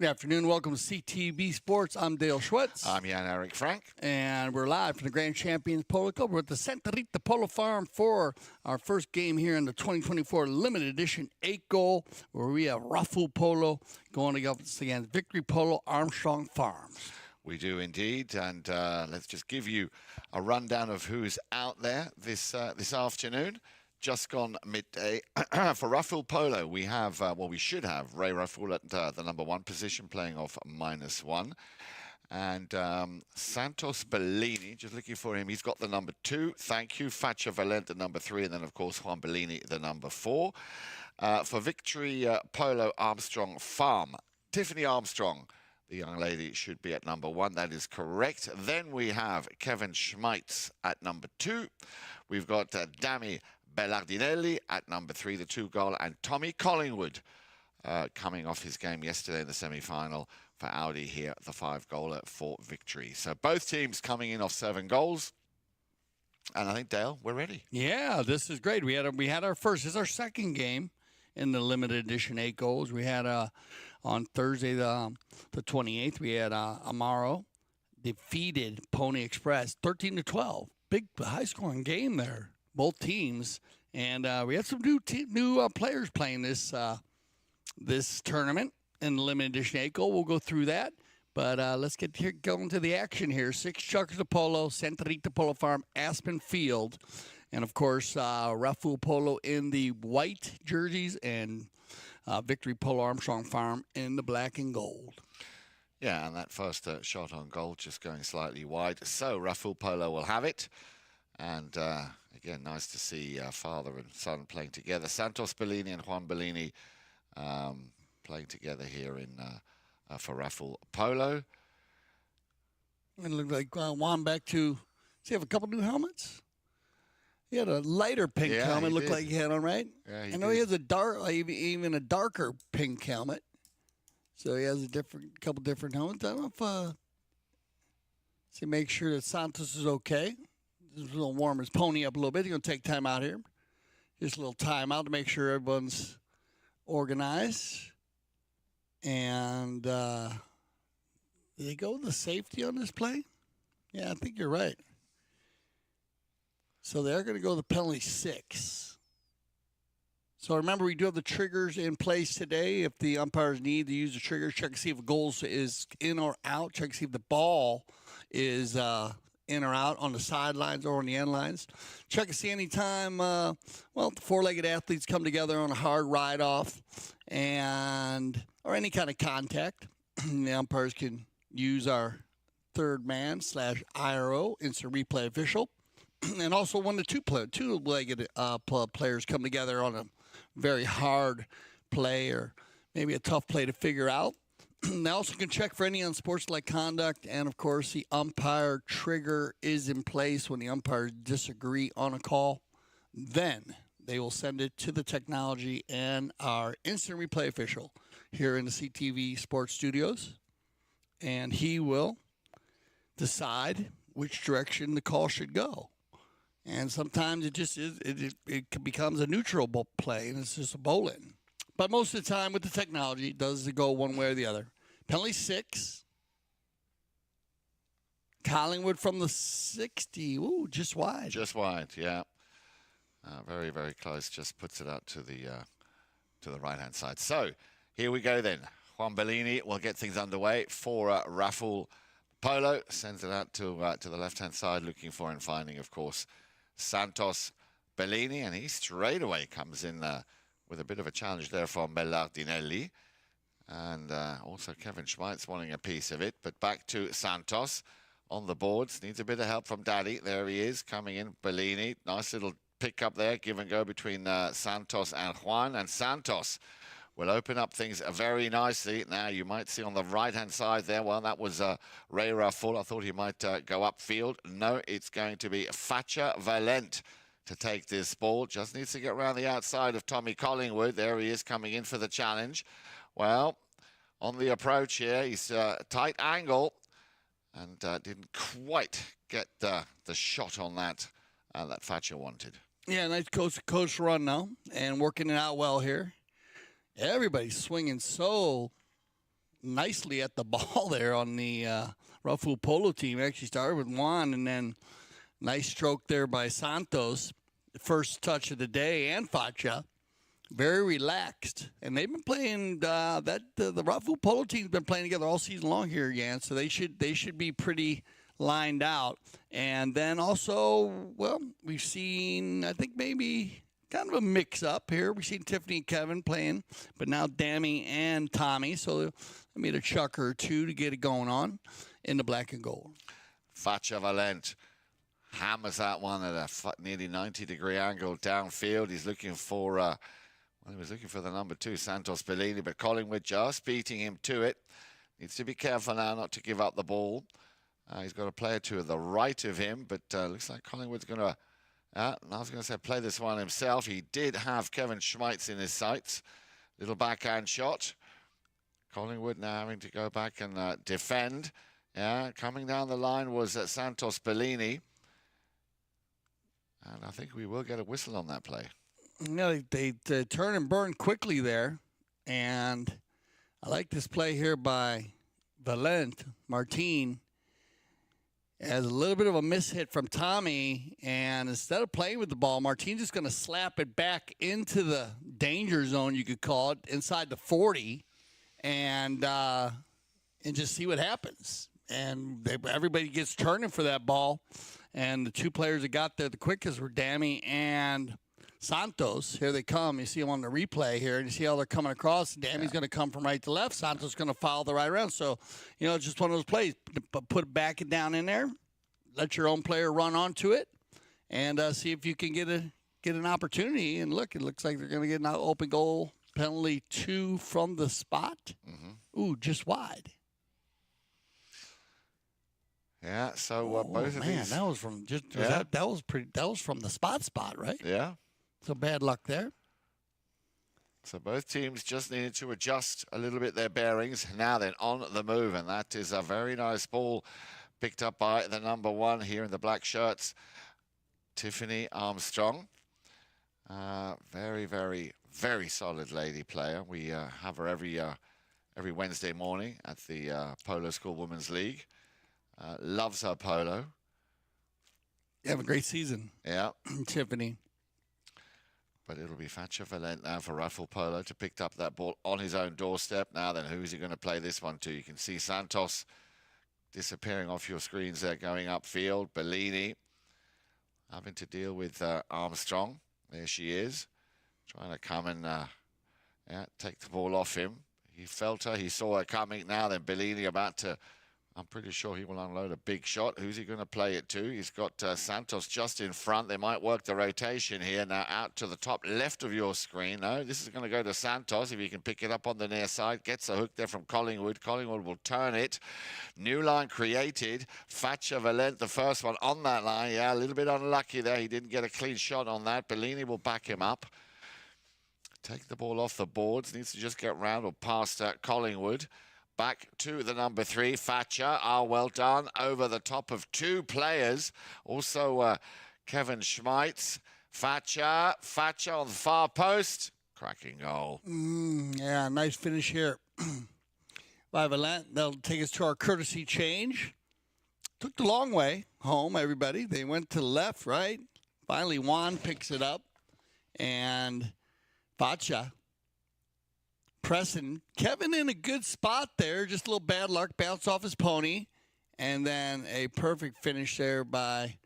Good afternoon. Welcome to CTV Sports. I'm Dale Schwitz. I'm Jan Eric Frank. And we're live from the Grand Champions Polo Club. We're at the Santa Polo Farm for our first game here in the 2024 limited edition 8-goal, where we have Rafool Polo going against Victory Polo Armstrong Farms. We do indeed, and let's just give you a rundown of who's out there this afternoon. Just gone midday. For Rafool Polo, we have, we should have Ray Rafool at the number 1 position, playing off -1. And Santos Bellini, just looking for him, he's got the number 2. Thank you. Faccia Valente, the number 3, and then, of course, Juan Bellini, the number 4. For Victory Polo Armstrong Farm, Tiffany Armstrong, the young lady, should be at number 1. That is correct. Then we have Kevin Schmeitz at number 2. We've got Dami Bellardinelli at number 3, the 2-goal, and Tommy Collingwood coming off his game yesterday in the semi-final for Audi here, the 5-goaler for Victory. So both teams coming in off 7 goals. And I think, Dale, we're ready. Yeah, this is great. We had our first. This is our second game in the limited edition 8 goals. We had on Thursday the 28th, we had Amaro defeated Pony Express 13-12. Big high-scoring game there. Both teams, and we had some new players playing this tournament in the limited edition 8-goal. We'll go through that, but let's get going to the action here. 6 Chukkers of Polo, Santa Rita Polo Farm, Aspen Field, and of course Rafool Polo in the white jerseys, and Victory Polo Armstrong Farm in the black and gold. Yeah, and that first shot on goal just going slightly wide. So Rafool Polo will have it, and again, nice to see father and son playing together. Santos Bellini and Juan Bellini playing together here in for Rafool Polo. And it looked like Juan back to, does he have a couple new helmets? He had a lighter pink helmet, looked like he had on, right? Yeah, I know he has a even a darker pink helmet. So he has a couple different helmets. I don't know if, see, make sure that Santos is okay. Just a little warm his pony up a little bit. He's going to take time out here. Just a little time out to make sure everyone's organized. And did they go with the safety on this play? Yeah, I think you're right. So they're going to go to the penalty 6. So remember, we do have the triggers in place today. If the umpires need to use the triggers, check to see if a goal is in or out. Check to see if the ball is in or out on the sidelines or on the end lines. Check to see any time, the 4-legged athletes come together on a hard ride-off or any kind of contact. The umpires can use our third man / IRO, instant replay official. And also when the two-legged players come together on a very hard play or maybe a tough play to figure out. They also can check for any unsportsmanlike conduct, and of course the umpire trigger is in place when the umpires disagree on a call. Then they will send it to the technology and our instant replay official here in the CTV Sports Studios, and he will decide which direction the call should go. And sometimes it just is, it becomes a neutral play, and it's just a bowl-in. But most of the time with the technology, it does go one way or the other. Penalty 6. Collingwood from the 60. Ooh, just wide. Just wide, yeah. Very, very close. Just puts it out to the right-hand side. So here we go then. Juan Bellini will get things underway for Rafool Polo. Sends it out to the left-hand side, looking for and finding, of course, Santos Bellini. And he straight away comes in with a bit of a challenge there from Bellardinelli. And also Kevin Schmeitz wanting a piece of it. But back to Santos on the boards. Needs a bit of help from Daddy. There he is, coming in. Bellini. Nice little pick up there. Give and go between Santos and Juan. And Santos will open up things very nicely. Now, you might see on the right-hand side there, well, that was Ray Rafool. I thought he might go upfield. No, it's going to be Faccia Valente to take this ball. Just needs to get around the outside of Tommy Collingwood. There he is coming in for the challenge. Well, on the approach here, he's tight angle and didn't quite get the shot on that that Faccia wanted. Yeah, nice coast run now and working it out well here. Everybody's swinging so nicely at the ball there on the Rafool Polo team. Actually started with Juan, and then nice stroke there by Santos. The first touch of the day, and Facha. Very relaxed. And they've been playing the Rafool Polo team's been playing together all season long here, Jan. So they should be pretty lined out. And then also, well, we've seen, I think maybe kind of a mix-up here. We've seen Tiffany and Kevin playing, but now Dammy and Tommy. So I made a chucker or two to get it going on in the black and gold. Facha Valent hammers that one at a nearly 90-degree angle downfield. He's looking for, well, he was looking for the number 2, Santos Bellini, but Collingwood just beating him to it. Needs to be careful now not to give up the ball. He's got a player to the right of him, but looks like Collingwood's going to, I was going to say, play this one himself. He did have Kevin Schmeitz in his sights. Little backhand shot. Collingwood now having to go back and defend. Yeah, coming down the line was Santos Bellini. And I think we will get a whistle on that play. You know, they turn and burn quickly there. And I like this play here by Valent Martin. As a little bit of a mishit from Tommy, and instead of playing with the ball, Martin's just going to slap it back into the danger zone, you could call it, inside the 40, and just see what happens. And everybody gets turning for that ball, and the two players that got there the quickest were Dammy and Santos. Here they come. You see them on the replay here, and you see how they're coming across. Dammy's going to come from right to left. Santos is going to follow the right around. So, you know, it's just one of those plays. Put it back down in there. Let your own player run onto it, and see if you can get an opportunity. And look, it looks like they're going to get an open goal penalty 2 from the spot. Mm-hmm. Ooh, just wide. Yeah. So both of these. That was from just that was from the spot, right? Yeah. So bad luck there. So both teams just needed to adjust a little bit their bearings. Now then, on the move, and that is a very nice ball picked up by the number 1 here in the black shirts, Tiffany Armstrong. Very, very, very solid lady player. We have her every Wednesday morning at the Polo School Women's League. Loves her polo. You have a great season. Yeah. Tiffany. But it'll be Facha Valent now for Rafool Polo to pick up that ball on his own doorstep. Now then, who is he going to play this one to? You can see Santos disappearing off your screens there, going upfield. Bellini having to deal with Armstrong. There she is, trying to come and take the ball off him. He felt her. He saw her coming. Now then, Bellini about to... I'm pretty sure he will unload a big shot. Who's he going to play it to? He's got Santos just in front. They might work the rotation here. Now out to the top left of your screen. No, this is going to go to Santos. If he can pick it up on the near side. Gets a hook there from Collingwood. Collingwood will turn it. New line created. Facha Valent, the first one on that line. Yeah, a little bit unlucky there. He didn't get a clean shot on that. Bellini will back him up. Take the ball off the boards. Needs to just get round or past Collingwood. Back to the number 3, Facha. Well done. Over the top of 2 players. Also, Kevin Schmeitz. Facha on the far post. Cracking goal. Yeah, nice finish here by Valent. They'll take us to our courtesy change. Took the long way home, everybody. They went to the left, right? Finally, Juan picks it up. And Facha pressing Kevin in a good spot there. Just a little bad luck. Bounce off his pony. And then a perfect finish there by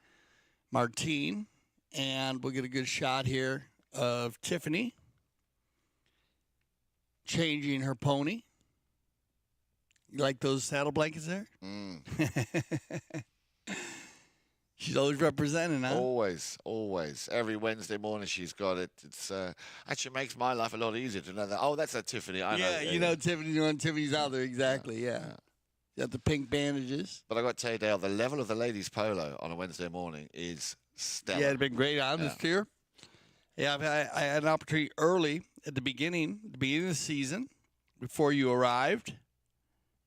Martin. And we'll get a good shot here of Tiffany changing her pony. You like those saddle blankets there? She's always representing, huh? Always, always. Every Wednesday morning she's got it. It's actually makes my life a lot easier to know that. Oh, that's a Tiffany. I know. You know Tiffany when Tiffany's out there. Exactly, yeah. Got the pink bandages. But I got to tell you, Dale, the level of the ladies' polo on a Wednesday morning is stellar. Yeah, it's been great atmosphere. Yeah, I had an opportunity early at the beginning of the season before you arrived,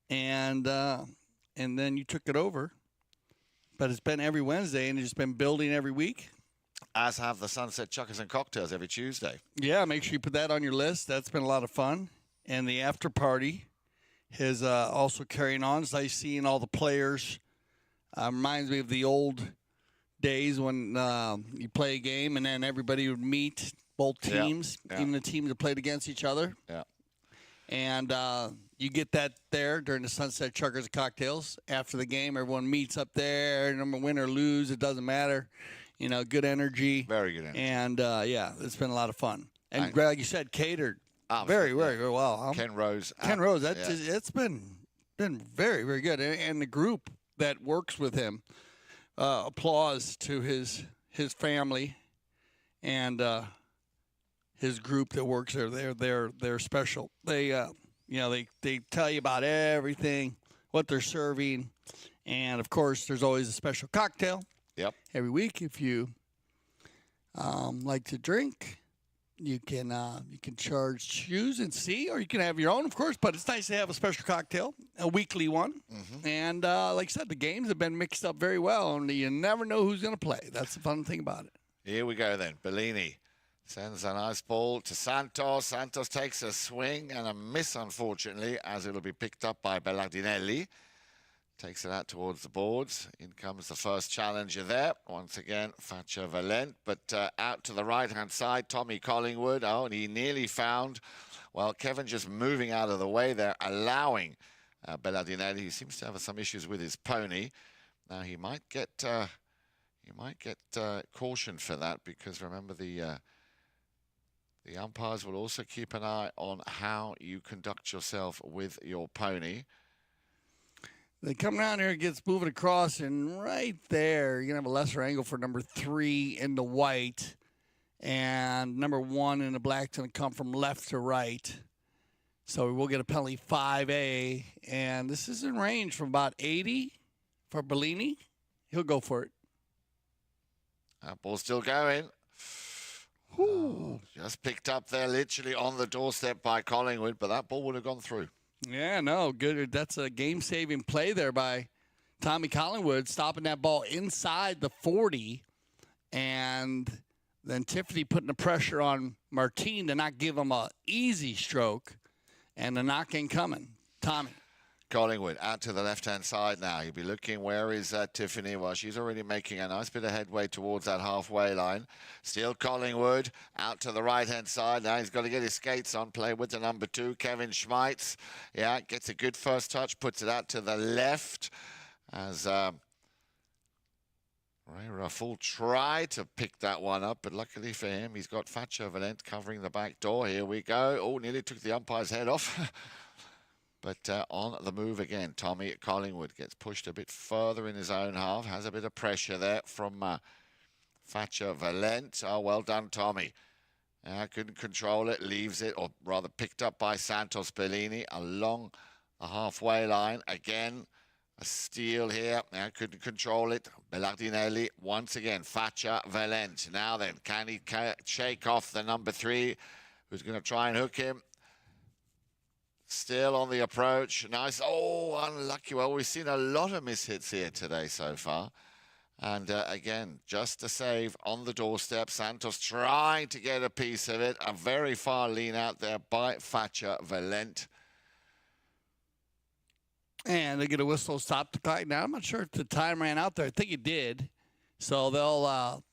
and then you took it over. But it's been every Wednesday, and it's been building every week. As have the Sunset Chuckers and Cocktails every Tuesday. Yeah, make sure you put that on your list. That's been a lot of fun. And the after party is also carrying on. It's nice seeing all the players. Reminds me of the old days when you play a game and then everybody would meet, both teams, even the teams that played against each other. Yeah. And you get that there during the Sunset Chukkers and Cocktails. After the game, everyone meets up there. No matter win or lose, it doesn't matter. You know, good energy. Very good energy. And, it's been a lot of fun. And like you said, catered very well. Ken Rose. It's been very, very good. And the group that works with him, applause to his family and his group that works there. They're special. They they tell you about everything, what they're serving, and of course there's always a special cocktail. Yep. Every week, if you like to drink, you can choose and see, or you can have your own, of course. But it's nice to have a special cocktail, a weekly one. Mm-hmm. And like I said, the games have been mixed up very well, and you never know who's going to play. That's the fun thing about it. Here we go then. Bellini sends a nice ball to Santos. Santos takes a swing and a miss, unfortunately, as it'll be picked up by Bellardinelli. Takes it out towards the boards. In comes the first challenger there. Once again, Faccia Valent. But out to the right-hand side, Tommy Collingwood. Oh, and he nearly found, well, Kevin just moving out of the way there, allowing Bellardinelli, who seems to have some issues with his pony. Now, he might get cautioned for that, because remember, the umpires will also keep an eye on how you conduct yourself with your pony. They come down here, it gets moving across, and right there, you're going to have a lesser angle for number 3 in the white, and number 1 in the black's going to come from left to right. So we'll get a penalty 5A, and this is in range from about 80 for Bellini. He'll go for it. That ball's still going. Just picked up there, literally on the doorstep by Collingwood, but that ball would have gone through. Yeah, no, good. That's a game-saving play there by Tommy Collingwood, stopping that ball inside the 40, and then Tiffany putting the pressure on Martin to not give him a easy stroke, and the knock ain't coming. Tommy. Collingwood out to the left-hand side now. You'll be looking, where is Tiffany? Well, she's already making a nice bit of headway towards that halfway line. Still Collingwood out to the right-hand side. Now he's got to get his skates on, play with the number 2, Kevin Schmeitz. Yeah, gets a good first touch, puts it out to the left as Ray Rafool tried to pick that one up, but luckily for him, he's got Faccia Valent covering the back door. Here we go. Oh, nearly took the umpire's head off. But on the move again, Tommy Collingwood gets pushed a bit further in his own half. Has a bit of pressure there from Faccia Valent. Oh, well done, Tommy. Couldn't control it, leaves it, or rather picked up by Santos Bellini along the halfway line. Again, a steal here. Couldn't control it. Bellardinelli once again. Faccia Valent. Now then, can he shake off the number 3, who's going to try and hook him? Still on the approach. Nice. Oh, unlucky. Well, we've seen a lot of mishits here today so far. And again, just a save on the doorstep. Santos trying to get a piece of it. A very far lean out there by Faccia Valent. And they get a whistle stop the clock. Now, I'm not sure if the time ran out there. I think it did. So they'll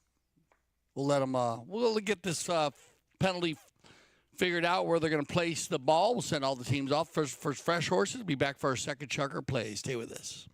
we'll let them we'll get this penalty figured out where they're going to place the ball. We'll send all the teams off. For fresh horses, be back for our second Chukker play. Stay with us.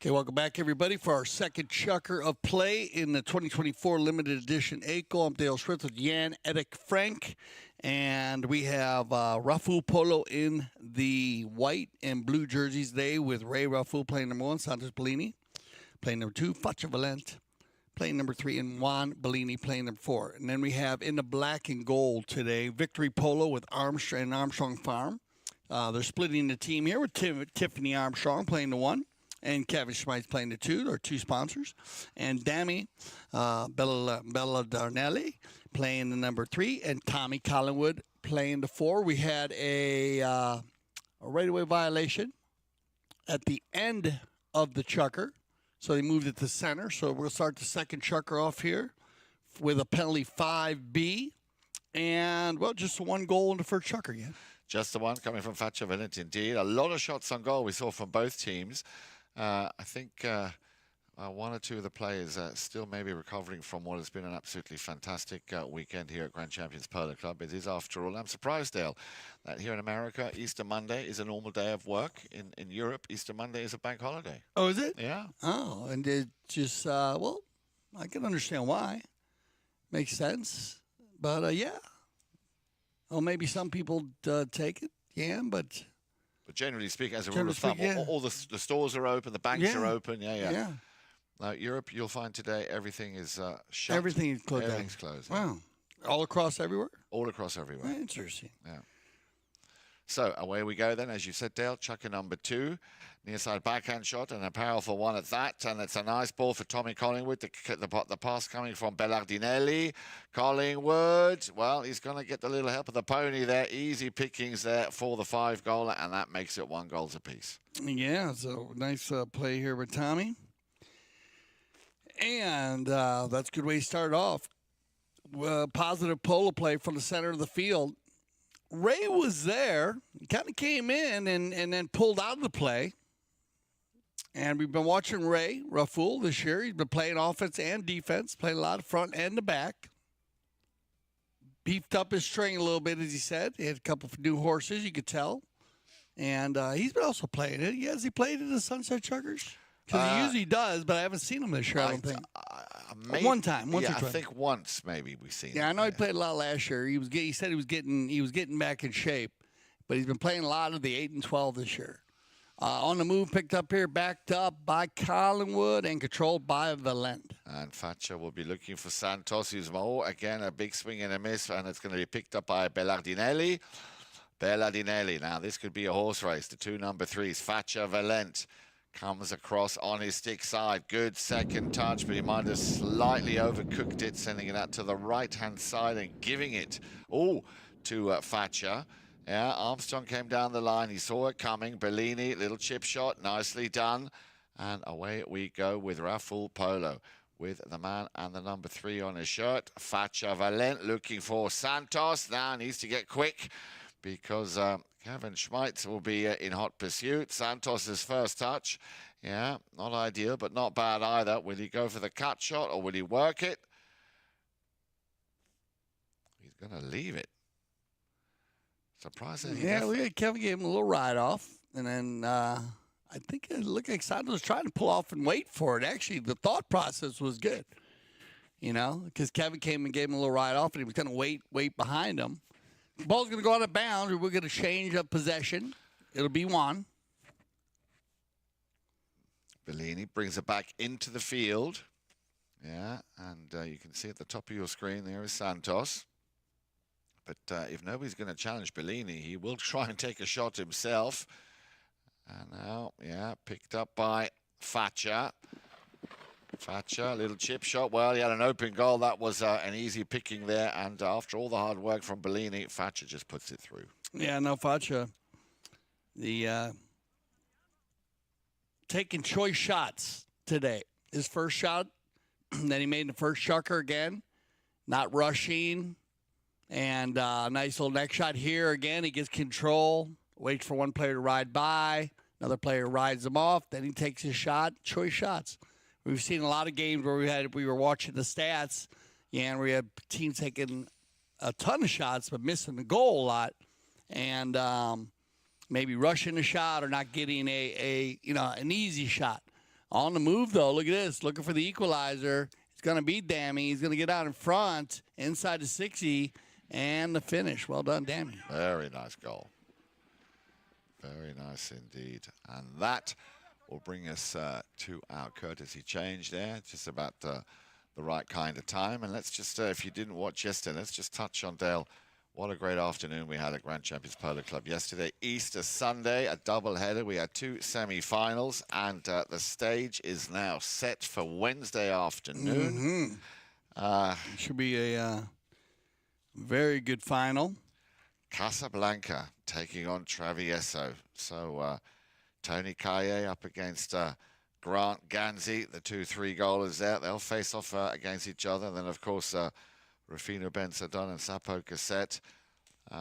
Okay, welcome back, everybody, for our second Chukker of play in the 2024 limited edition ACO. I'm Dale Schwartz with Jan Edik Frank, and we have Rafool Polo in the white and blue jerseys today with Ray Rafool playing number 1, Santos Bellini playing number 2, Faccia Valente playing number 3, and Juan Bellini playing number 4. And then we have in the black and gold today, Victory Polo with Armstrong and Armstrong Farm. They're splitting the team here with Tiffany Armstrong playing the 1. And Kevin Schmidt's playing the 2, our 2 sponsors. And Dami Bellarnelli playing the number 3. And Tommy Collingwood playing the 4. We had a right-of-way violation at the end of the Chukker. So they moved it to center. So we'll start the second Chukker off here with a penalty 5B. And, well, just 1 goal in the first Chukker, yeah. Just the one coming from Faccia Valente, indeed. A lot of shots on goal we saw from both teams. I think 1 or 2 of the players still maybe recovering from what has been an absolutely fantastic weekend here at Grand Champions Polo Club. It is, after all, I'm surprised, Dale, that here in America, Easter Monday is a normal day of work. In Europe, Easter Monday is a bank holiday. Oh, is it? Yeah. Oh, and it just, well, I can understand why. Makes sense. But, yeah. Well, maybe some people take it, yeah, but... But generally speaking, as a rule of thumb, all the stores are open, the banks are open. Yeah. Europe, you'll find today everything is shut. Everything is closed. Everything's closed. Wow. All across everywhere? All across everywhere. Interesting. Yeah. So away we go then, as you said, Dale. Chukker number 2. Near side backhand shot, and a powerful one at that. And it's a nice ball for Tommy Collingwood. The pass coming from Bellardinelli. Collingwood, well, he's going to get the little help of the pony there. Easy pickings there for the 5-goaler, and that makes it 1 goal apiece. Yeah, so nice play here with Tommy. And that's a good way to start off. Positive polo play from the center of the field. Ray was there, kind of came in and then pulled out of the play. And we've been watching Ray Rafool this year. He's been playing offense and defense, playing a lot of front and the back. Beefed up his string a little bit, as he said. He had a couple of new horses, you could tell. And he's been also playing it. Has he played in the Sunset Chukkers? Because he usually does, but I haven't seen him this year, I don't think. One time. Once or twice. I think once maybe we've seen him. Yeah, I know he played a lot last year. He said he was getting back in shape, but he's been playing a lot of the 8 and 12 this year. On the move, picked up here, backed up by Collingwood and controlled by Valente. And Faccia will be looking for Santos, who's more, again, a big swing and a miss, and it's going to be picked up by Bellardinelli. Bellardinelli. Now, this could be a horse race. The 2 number 3s, Faccia Valente. Comes across on his stick side. Good second touch, but he might have slightly overcooked it, sending it out to the right-hand side and giving it to Faccia. Yeah, Armstrong came down the line. He saw it coming. Bellini, little chip shot, nicely done. And away we go with Rafool Polo, with the man and the number 3 on his shirt. Faccia Valente looking for Santos. Now needs to get quick because Kevin Schmidt's will be in hot pursuit. Santos's first touch. Yeah, not ideal, but not bad either. Will he go for the cut shot or will he work it? He's going to leave it. Surprising. Yeah, Kevin gave him a little ride off. And then I think it looked like Santos was trying to pull off and wait for it. Actually, the thought process was good. You know, because Kevin came and gave him a little ride off, and he was going to wait behind him. The ball's going to go out of bounds, or we're going to change up possession. It'll be 1. Bellini brings it back into the field. Yeah, and you can see at the top of your screen there is Santos. But if nobody's going to challenge Bellini, he will try and take a shot himself. And now, yeah, picked up by Faccia. Faccia, little chip shot. Well, he had an open goal. That was an easy picking there. And after all the hard work from Bellini, Faccia just puts it through. Yeah, no, Faccia, taking choice shots today. His first shot that he made in the first Chukker again, not rushing. And nice little next shot here again. He gets control, waits for one player to ride by. Another player rides him off. Then he takes his shot. Choice shots. We've seen a lot of games where we were watching the stats, and we had teams taking a ton of shots but missing the goal a lot, and maybe rushing the shot or not getting an easy shot On the move, though. Look at this. Looking for the equalizer. He's going to beat Dammy. He's going to get out in front, inside the 60, and the finish. Well done, Dammy. Very nice goal. Very nice indeed. And that will bring us to our courtesy change there. Just about the right kind of time. And let's just, if you didn't watch yesterday, let's just touch on, Dale, what a great afternoon we had at Grand Champions Polo Club yesterday. Easter Sunday, a double-header. We had 2 semi-finals, and the stage is now set for Wednesday afternoon. It should be a very good final. Casablanca taking on Travieso. So Tony Kaye up against Grant Ganzi, the 2-3 goalers there. They'll face off against each other. Then, of course, Rufino Ben-Sadon and Sapo Cassette.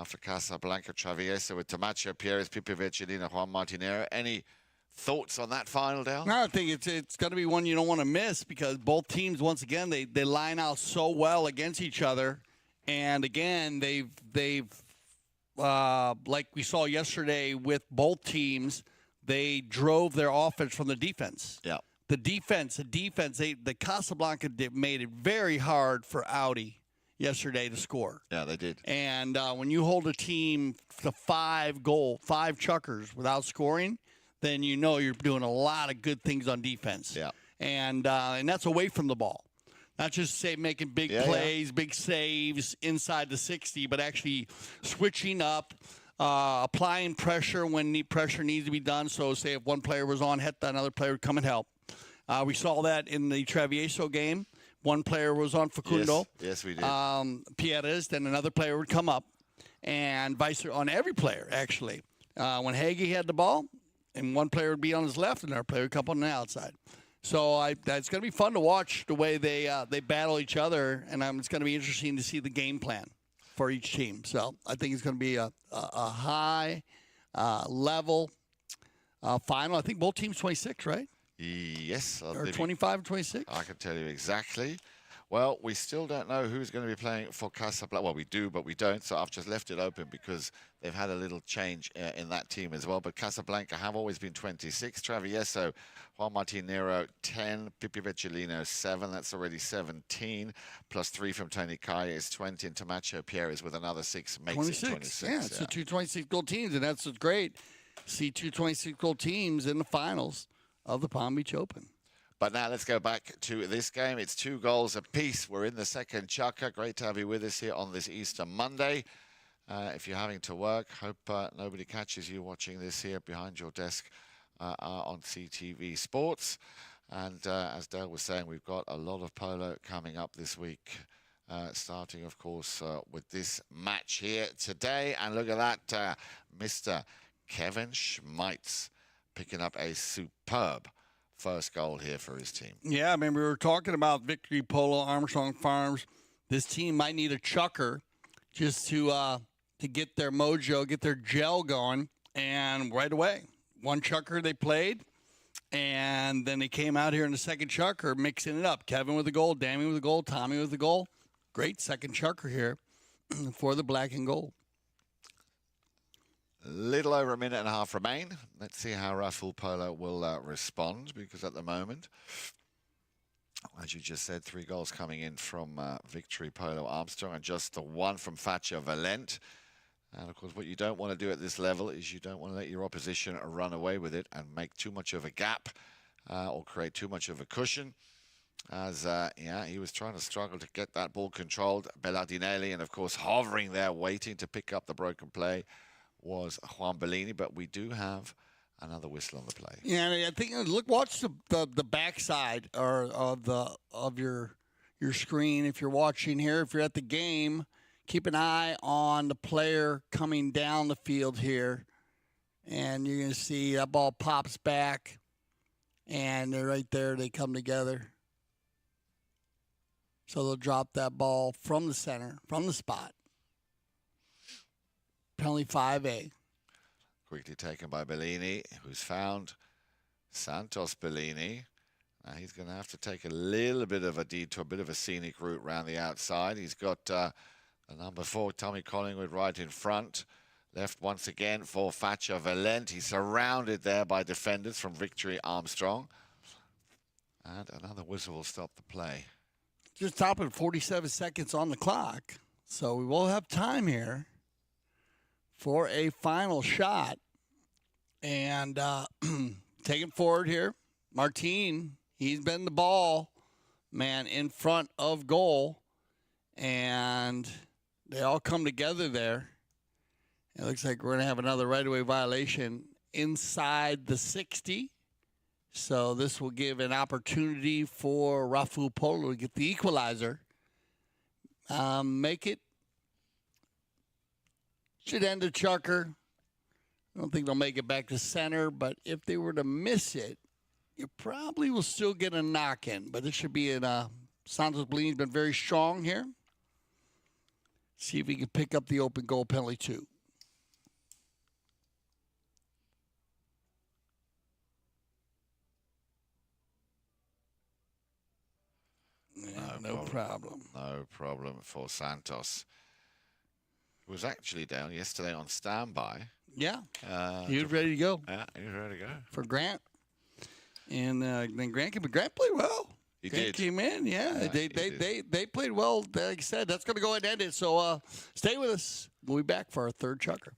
For Casablanca, Travieso with Tamacho Pierres, Pipe Vecellina, Juan Martinero. Any thoughts on that final, Dale? No, I think it's going to be one you don't want to miss because both teams, once again, they line out so well against each other. And, again, they've like we saw yesterday with both teams, they drove their offense from the defense. Yeah. The defense, the Casablanca made it very hard for Audi yesterday to score. Yeah, they did. And when you hold a team to 5 chukkers without scoring, then you know you're doing a lot of good things on defense. Yeah. And that's away from the ball. Not just making big plays, big saves inside the 60, but actually switching up, applying pressure when pressure needs to be done. So say if one player was on, another player would come and help. We saw that in the Travieso game. One player was on Facundo. Yes, we did. Pierres, then another player would come up, and vice on every player, actually. When Hagee had the ball, and one player would be on his left, and another player would come on the outside. So it's going to be fun to watch the way they battle each other, and it's going to be interesting to see the game plan for each team. So I think it's going to be a high level final. I think both teams 26, right? Yes. Or 25 and 26? I can tell you exactly. Well, we still don't know who's going to be playing for Casablanca. Well, we do, but we don't. So I've just left it open because they've had a little change in that team as well. But Casablanca have always been 26. Travieso, Juan Martinero, 10. Pipi Vecellino, 7. That's already 17. Plus 3 from Tony Kaye is 20. And Tamacho Pierres with another 6 makes it 26. Yeah, it's the 2 26-goal teams, and that's what's great. See 2 26-goal teams in the finals of the Palm Beach Open. But now let's go back to this game. It's 2 goals apiece. We're in the second Chukker. Great to have you with us here on this Easter Monday. If you're having to work, hope nobody catches you watching this here behind your desk on CTV Sports. And as Dale was saying, we've got a lot of polo coming up this week, starting, of course, with this match here today. And look at that, Mr. Kevin Schmeitz picking up a superb first goal here for his team. Yeah, I mean, we were talking about Victory Polo, Armstrong Farms. This team might need a chukker just to get their mojo, get their gel going. And right away, 1 chukker they played, and then they came out here in the second chukker mixing it up. Kevin with the goal, Dammy with the goal, Tommy with the goal. Great second chukker here for the black and gold. Little over a minute and a half remain. Let's see how Rafool Polo will respond, because at the moment, as you just said, 3 goals coming in from Victory Polo Armstrong and just the 1 from Facha Valent. And, of course, what you don't want to do at this level is you don't want to let your opposition run away with it and make too much of a gap or create too much of a cushion. As, he was trying to struggle to get that ball controlled. Bellardinelli, and, of course, hovering there, waiting to pick up the broken play, was Juan Bellini, but we do have another whistle on the play. Yeah, I think watch the backside of your screen if you're watching here. If you're at the game, keep an eye on the player coming down the field here, and you're going to see that ball pops back, and they're right there. They come together. So they'll drop that ball from the center, from the spot. Penalty 5A. Quickly taken by Bellini, who's found Santos Bellini. Now he's going to have to take a little bit of a detour, a bit of a scenic route around the outside. He's got the number 4, Tommy Collingwood, right in front. Left once again for Facha Valent. He's surrounded there by defenders from Victory Armstrong. And another whistle will stop the play. Just topping 47 seconds on the clock. So we will have time here for a final shot. And taking forward here, Martin, he's been the ball man in front of goal. And they all come together there. It looks like we're going to have another right-of-way violation inside the 60. So this will give an opportunity for Rafool Polo to get the equalizer. Make it. Should end the Chukker. I don't think they'll make it back to center, but if they were to miss it, you probably will still get a knock-in. But this should be in Santos Bellini's been very strong here. See if he can pick up the open goal penalty too. Yeah, no problem. No problem for Santos. He was actually down yesterday on standby. Yeah, he was ready to go. Yeah, he was ready to go. For Grant. And then Grant played well. He Grant did. came in, yeah. They played well. Like I said, that's going to go ahead and end it. So stay with us. We'll be back for our third Chukker.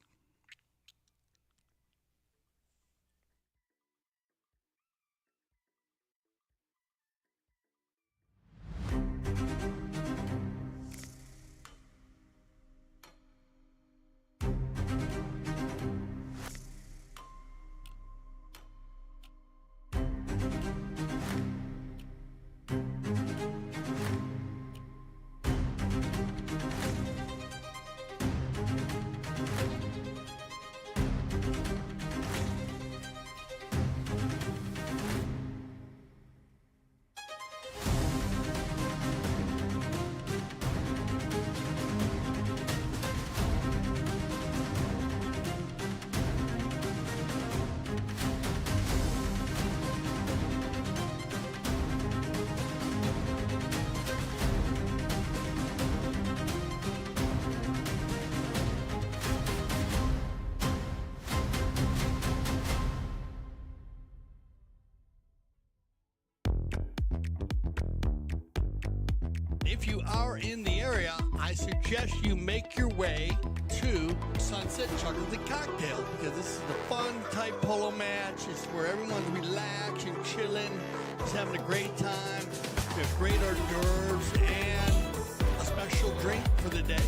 If you are in the area, I suggest you make your way to Sunset Chuckers and Cocktails because this is a fun type polo match. It's where everyone's relaxing, chilling, just having a great time. We have great hors d'oeuvres and a special drink for the day.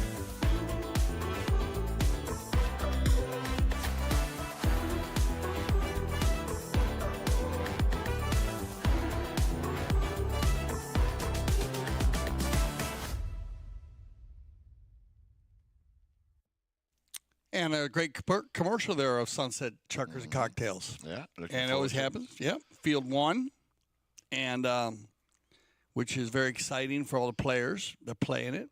And a great commercial there of Sunset Chuckers and Cocktails. Yeah. And it always happens. Yep. Field 1. And which is very exciting for all the players that play in it.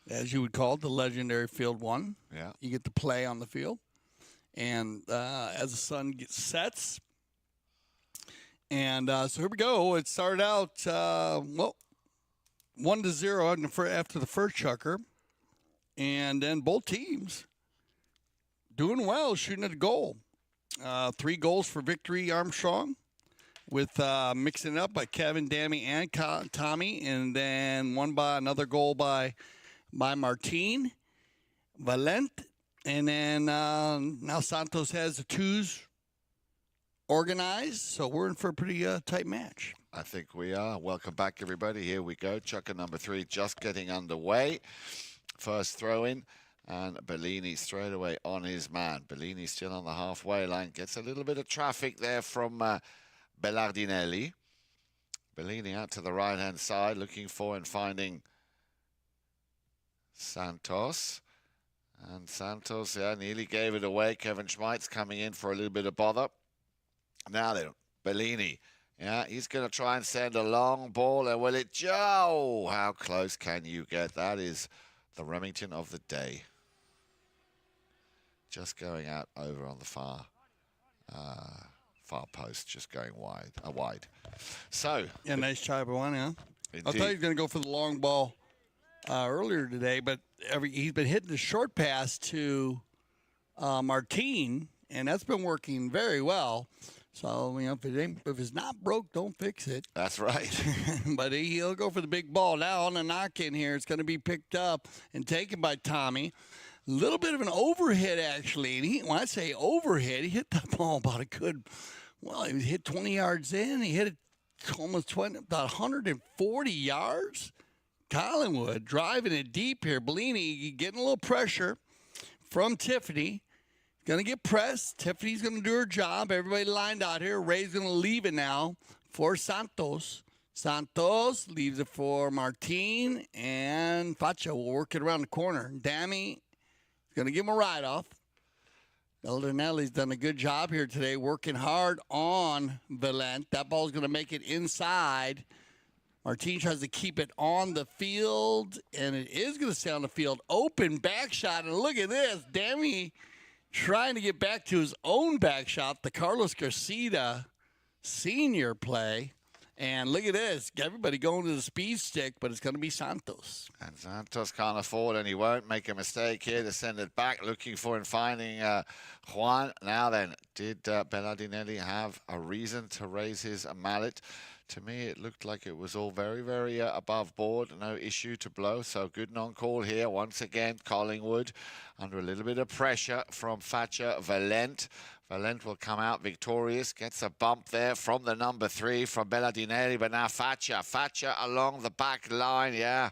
As you would call it, the legendary Field 1. Yeah. You get to play on the field. And as the sun sets. And so here we go. It started out, 1-0 after the first Chukker. And then both teams doing well, shooting at a goal. 3 goals for victory, Armstrong, with mixing it up by Kevin, Dammy, and Tommy, and then another goal by Martin, Valent, and then now Santos has the 2s organized, so we're in for a pretty tight match. I think we are. Welcome back, everybody. Here we go. Chukker number 3 just getting underway. First throw in. And Bellini straight away on his man. Bellini still on the halfway line. Gets a little bit of traffic there from Bellardinelli. Bellini out to the right-hand side, looking for and finding Santos. And Santos, yeah, nearly gave it away. Kevin Schmeitz coming in for a little bit of bother. Now then, Bellini. Yeah, he's going to try and send a long ball. And will it... Oh, how close can you get? That is the Remington of the day. Just going out over on the far post, just going wide. So, yeah, nice try by one, yeah. Indeed. I thought he was going to go for the long ball earlier today, but he's been hitting the short pass to Martin, and that's been working very well. So, if it's not broke, don't fix it. That's right. But he'll go for the big ball. Now on the knock-in here, it's going to be picked up and taken by Tommy. A little bit of an overhit, actually. And when I say overhit, he hit that ball about he hit 20 yards in. He hit it almost about 140 yards. Collingwood driving it deep here. Bellini getting a little pressure from Tiffany. Going to get pressed. Tiffany's going to do her job. Everybody lined out here. Ray's going to leave it now for Santos. Santos leaves it for Martin, and Facha will work it around the corner. Dammy is going to give him a ride-off. Eldonelli's done a good job here today, working hard on Valent. That ball's going to make it inside. Martin tries to keep it on the field, and it is going to stay on the field. Open back shot, and look at this. Dammy trying to get back to his own back shot, the Carlos Garcia senior play. And look at this. Everybody going to the speed stick, but it's going to be Santos. And Santos can't afford, and he won't make a mistake here to send it back, looking for and finding Juan. Now then, did Bellardinelli have a reason to raise his mallet? To me, it looked like it was all very, very above board. No issue to blow. So good non-call here. Once again, Collingwood under a little bit of pressure from Facha Valent. Valent will come out victorious. Gets a bump there from the number 3 from Bellardinelli. But now Facha along the back line. Yeah,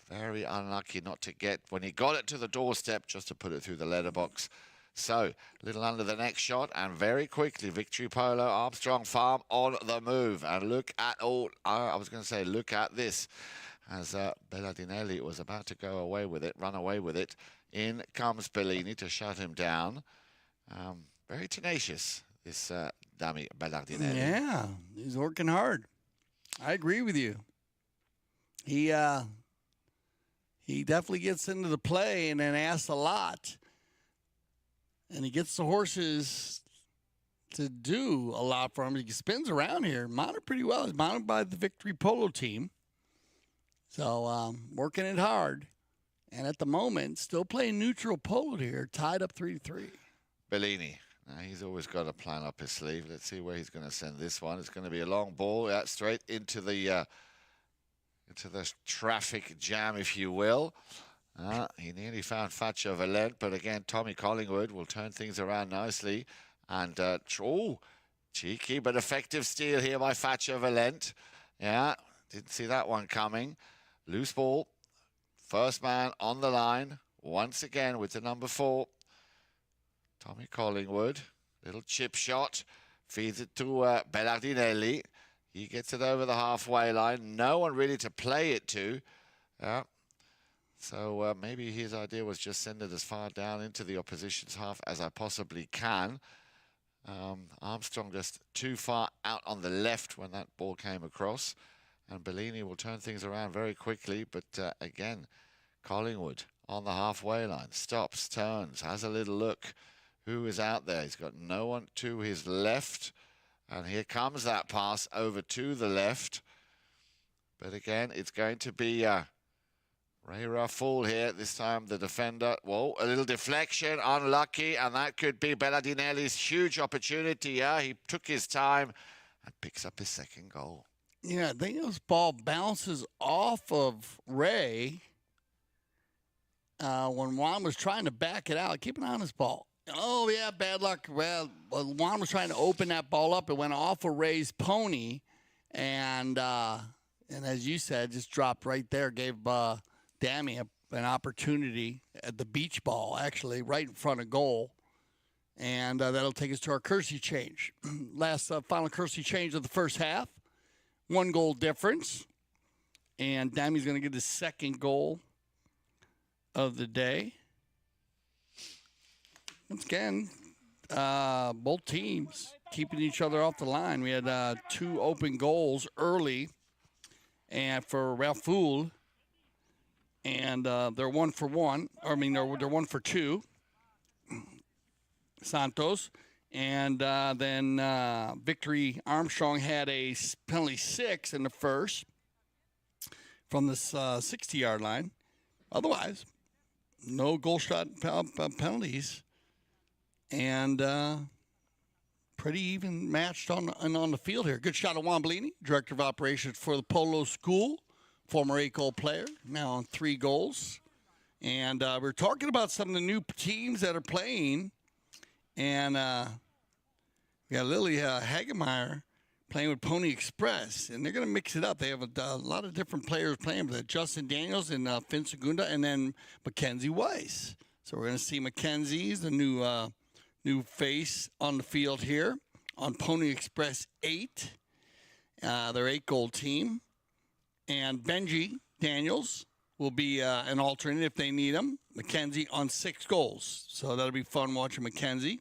very unlucky not to get, when he got it to the doorstep, just to put it through the letterbox. So, a little under the next shot, and very quickly, Victory Polo, Armstrong Farm on the move. And look at look at this. As Bellardinelli was about to run away with it. In comes Bellini to shut him down. Very tenacious, this dummy Bellardinelli. Yeah, he's working hard. I agree with you. He definitely gets into the play and then asks a lot. And he gets the horses to do a lot for him. He spins around here. Mounted pretty well. He's mounted by the Victory Polo team. So, working it hard. And at the moment, still playing neutral polo here, tied up 3-3. Bellini. Now, he's always got a plan up his sleeve. Let's see where he's going to send this one. It's going to be a long ball, straight into the traffic jam, if you will. He nearly found Facha Valent, but again, Tommy Collingwood will turn things around nicely. And, cheeky but effective steal here by Facha Valent. Yeah, didn't see that one coming. Loose ball. First man on the line. Once again with the number 4. Tommy Collingwood. Little chip shot. Feeds it to Bellardinelli. He gets it over the halfway line. No one really to play it to. Yeah. So maybe his idea was just send it as far down into the opposition's half as I possibly can. Armstrong just too far out on the left when that ball came across. And Bellini will turn things around very quickly. But again, Collingwood on the halfway line. Stops, turns, has a little look. Who is out there? He's got no one to his left. And here comes that pass over to the left. But again, it's going to be Ray Rafool here. This time the defender. Whoa, a little deflection. Unlucky. And that could be Bellardinelli's huge opportunity. Yeah, he took his time and picks up his second goal. Yeah, I think this ball bounces off of Ray when Juan was trying to back it out. Keep an eye on this ball. Oh, yeah, bad luck. Well, Juan was trying to open that ball up. It went off of Ray's pony. And as you said, just dropped right there. Gave Dammy an opportunity at the beach ball, actually, right in front of goal. And that'll take us to our courtesy change. Last final courtesy change of the first half. 1 goal difference. And Dammy's going to get his second goal of the day. Once again, both teams keeping each other off the line. We had 2 open goals early and for Rafool. And they're 1 for 1. I mean, they're 1 for 2. Santos. And then Victory Armstrong had a penalty 6 in the first from the 60-yard line. Otherwise, no goal shot penalties. And pretty even matched on the field here. Good shot of Juan Bellini, Director of Operations for the Polo School, former 8-goal player, now on 3 goals. And we're talking about some of the new teams that are playing. And we got Lily Hagemeyer playing with Pony Express, and they're going to mix it up. They have a lot of different players playing with Justin Daniels and Finn Segunda, and then Mackenzie Weiss. So we're going to see Mackenzie's the new face on the field here on Pony Express 8, their 8-goal team. And Benji Daniels will be an alternate if they need him. Mackenzie on 6 goals. So that'll be fun watching Mackenzie.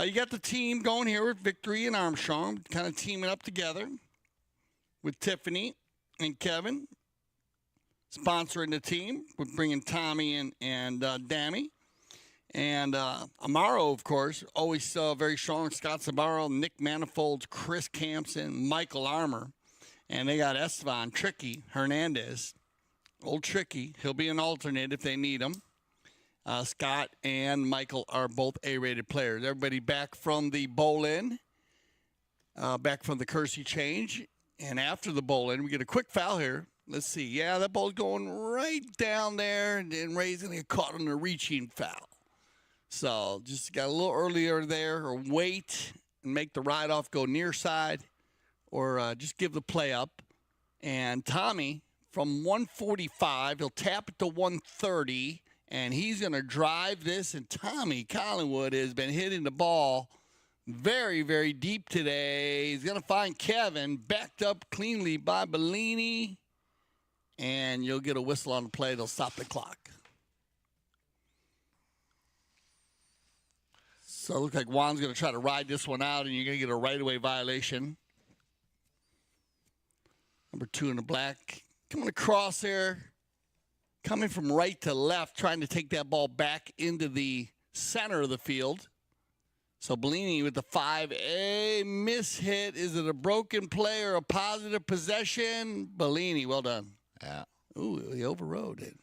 You got the team going here with Victory and Armstrong, kind of teaming up together with Tiffany and Kevin, sponsoring the team. We're bringing Tommy and Dammy. And Amaro, of course, always very strong. Scott Sabaro, Nick Manifold, Chris Campson, Michael Armour. And they got Esteban, Tricky, Hernandez. Old Tricky. He'll be an alternate if they need him. Scott and Michael are both A-rated players. Everybody back from the bowl-in, back from the Kersey change. And after the bowl-in, we get a quick foul here. Let's see. Yeah, that ball's going right down there, and Ray's going to get caught on a reaching foul. So just got a little earlier there, or wait and make the ride-off go near side, or just give the play up. And Tommy, from 145, he'll tap it to 130, and he's going to drive this. And Tommy Collingwood has been hitting the ball very, very deep today. He's going to find Kevin, backed up cleanly by Bellini. And you'll get a whistle on the play. They'll stop the clock. So it looks like Juan's going to try to ride this one out, and you're going to get a right-of-way violation. Number 2 in the black. Coming across there. Coming from right to left, trying to take that ball back into the center of the field. So Bellini with the 5A mishit. Is it a broken play or a positive possession? Bellini, well done. Yeah. Ooh, he overrode it.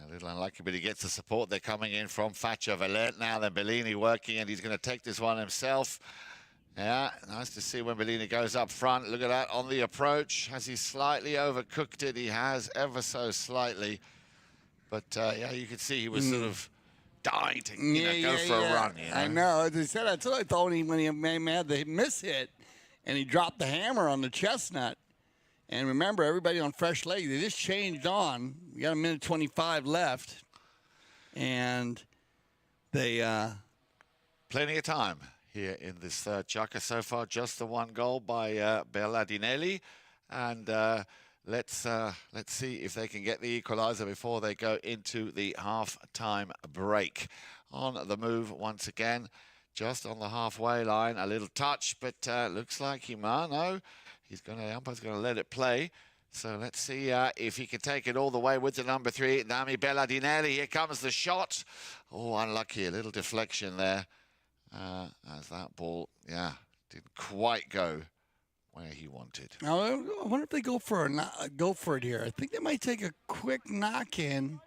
A little unlucky, but he gets the support. They're coming in from Faccia Valent now. Then Bellini working, and he's going to take this one himself. Yeah, nice to see when Bellini goes up front. Look at that on the approach. Has he slightly overcooked it? He has, ever so slightly. But, yeah, you could see he was sort of dying to go for a run. You know? I know. As I said, I thought when he had the miss hit and he dropped the hammer on the chestnut. And remember, everybody on fresh legs, they just changed on. We got a minute 25 left. And they... Plenty of time here in this third Chukker. So far, just the 1 goal by Belladinelli. And let's see if they can get the equalizer before they go into the half-time break. On the move once again, just on the halfway line. A little touch, but looks like he might. No, the umpire's going to let it play. So let's see if he can take it all the way with the number 3, Nami Belladinelli. Here comes the shot. Oh, unlucky. A little deflection there. As that ball, didn't quite go where he wanted. Now, I wonder if they go for it here. I think they might take a quick knock in.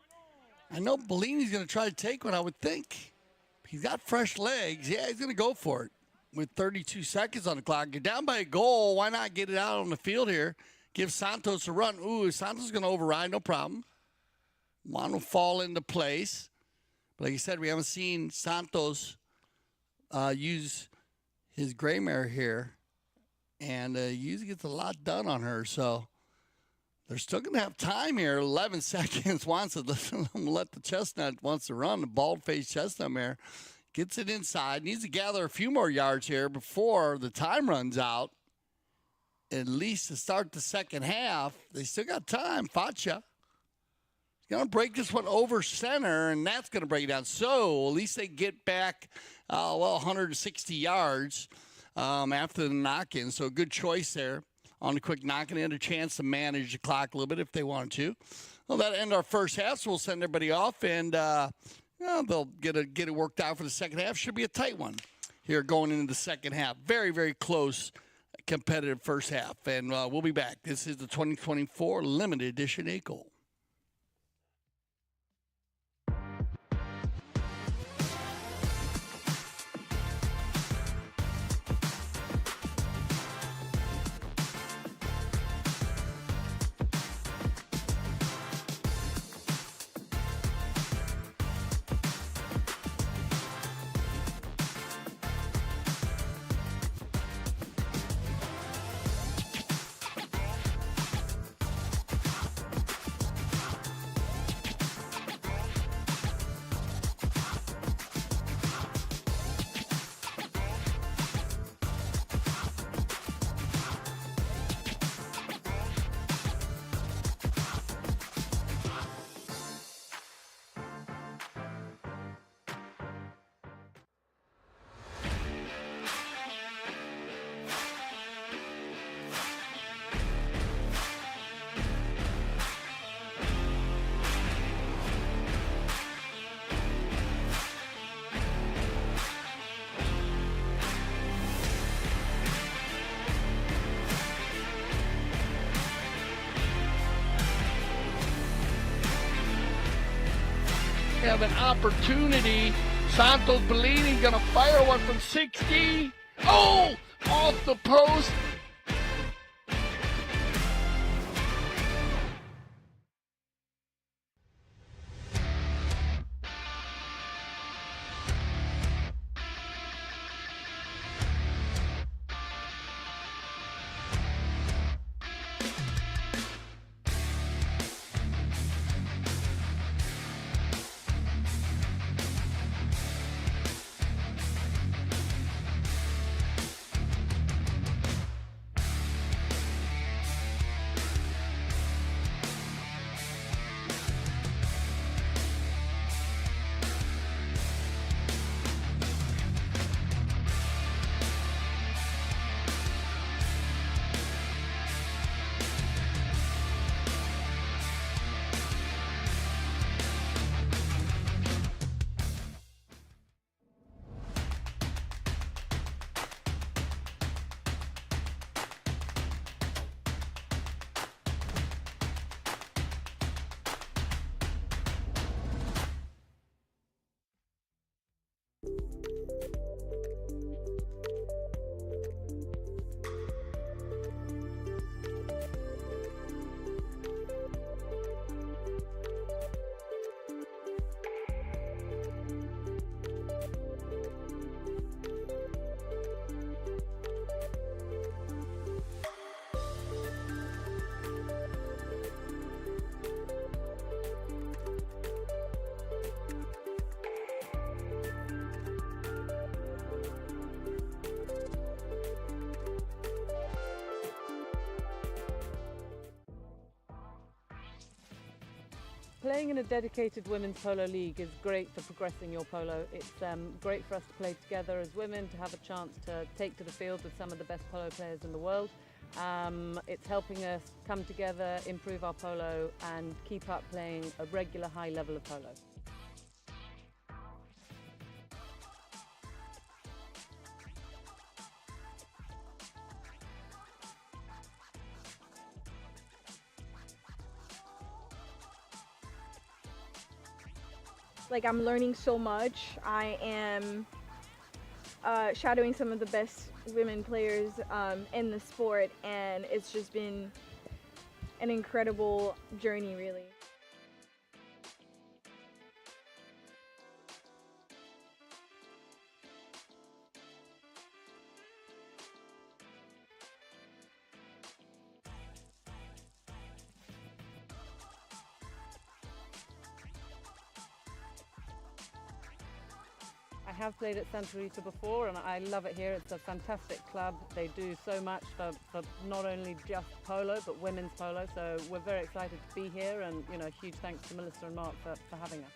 I know Bellini's going to try to take one, I would think. He's got fresh legs. Yeah, he's going to go for it with 32 seconds on the clock. You're down by a goal. Why not get it out on the field here? Give Santos a run. Ooh, Santos is going to override, no problem. Juan will fall into place. But like you said, we haven't seen Santos use his gray mare here, and usually gets a lot done on her. So they're still going to have time here. 11 seconds. Wants to let the chestnut wants to run. The bald-faced chestnut mare gets it inside. Needs to gather a few more yards here before the time runs out. At least to start the second half. They still got time. Faccia. Going to break this one over center, and that's going to break it down. So at least they get back, 160 yards after the knock-in. So good choice there on the quick knock-in. And a chance to manage the clock a little bit if they wanted to. Well, that'll end our first half, so we'll send everybody off, and they'll get it worked out for the second half. Should be a tight one here going into the second half. Very, very close, competitive first half. And we'll be back. This is the 2024 Limited Edition 8-goal. have an opportunity. Santos Bellini gonna fire one from 60. Oh, off the post. Playing in a dedicated women's polo league is great for progressing your polo. It's great for us to play together as women, to have a chance to take to the field with some of the best polo players in the world. It's helping us come together, improve our polo and keep up playing a regular high level of polo. Like, I'm learning so much. I am shadowing some of the best women players in the sport, and it's just been an incredible journey, really. I have played at Santa Rita before and I love it here. It's a fantastic club. They do so much for not only just polo but women's polo, so we're very excited to be here, and huge thanks to Melissa and Mark for having us.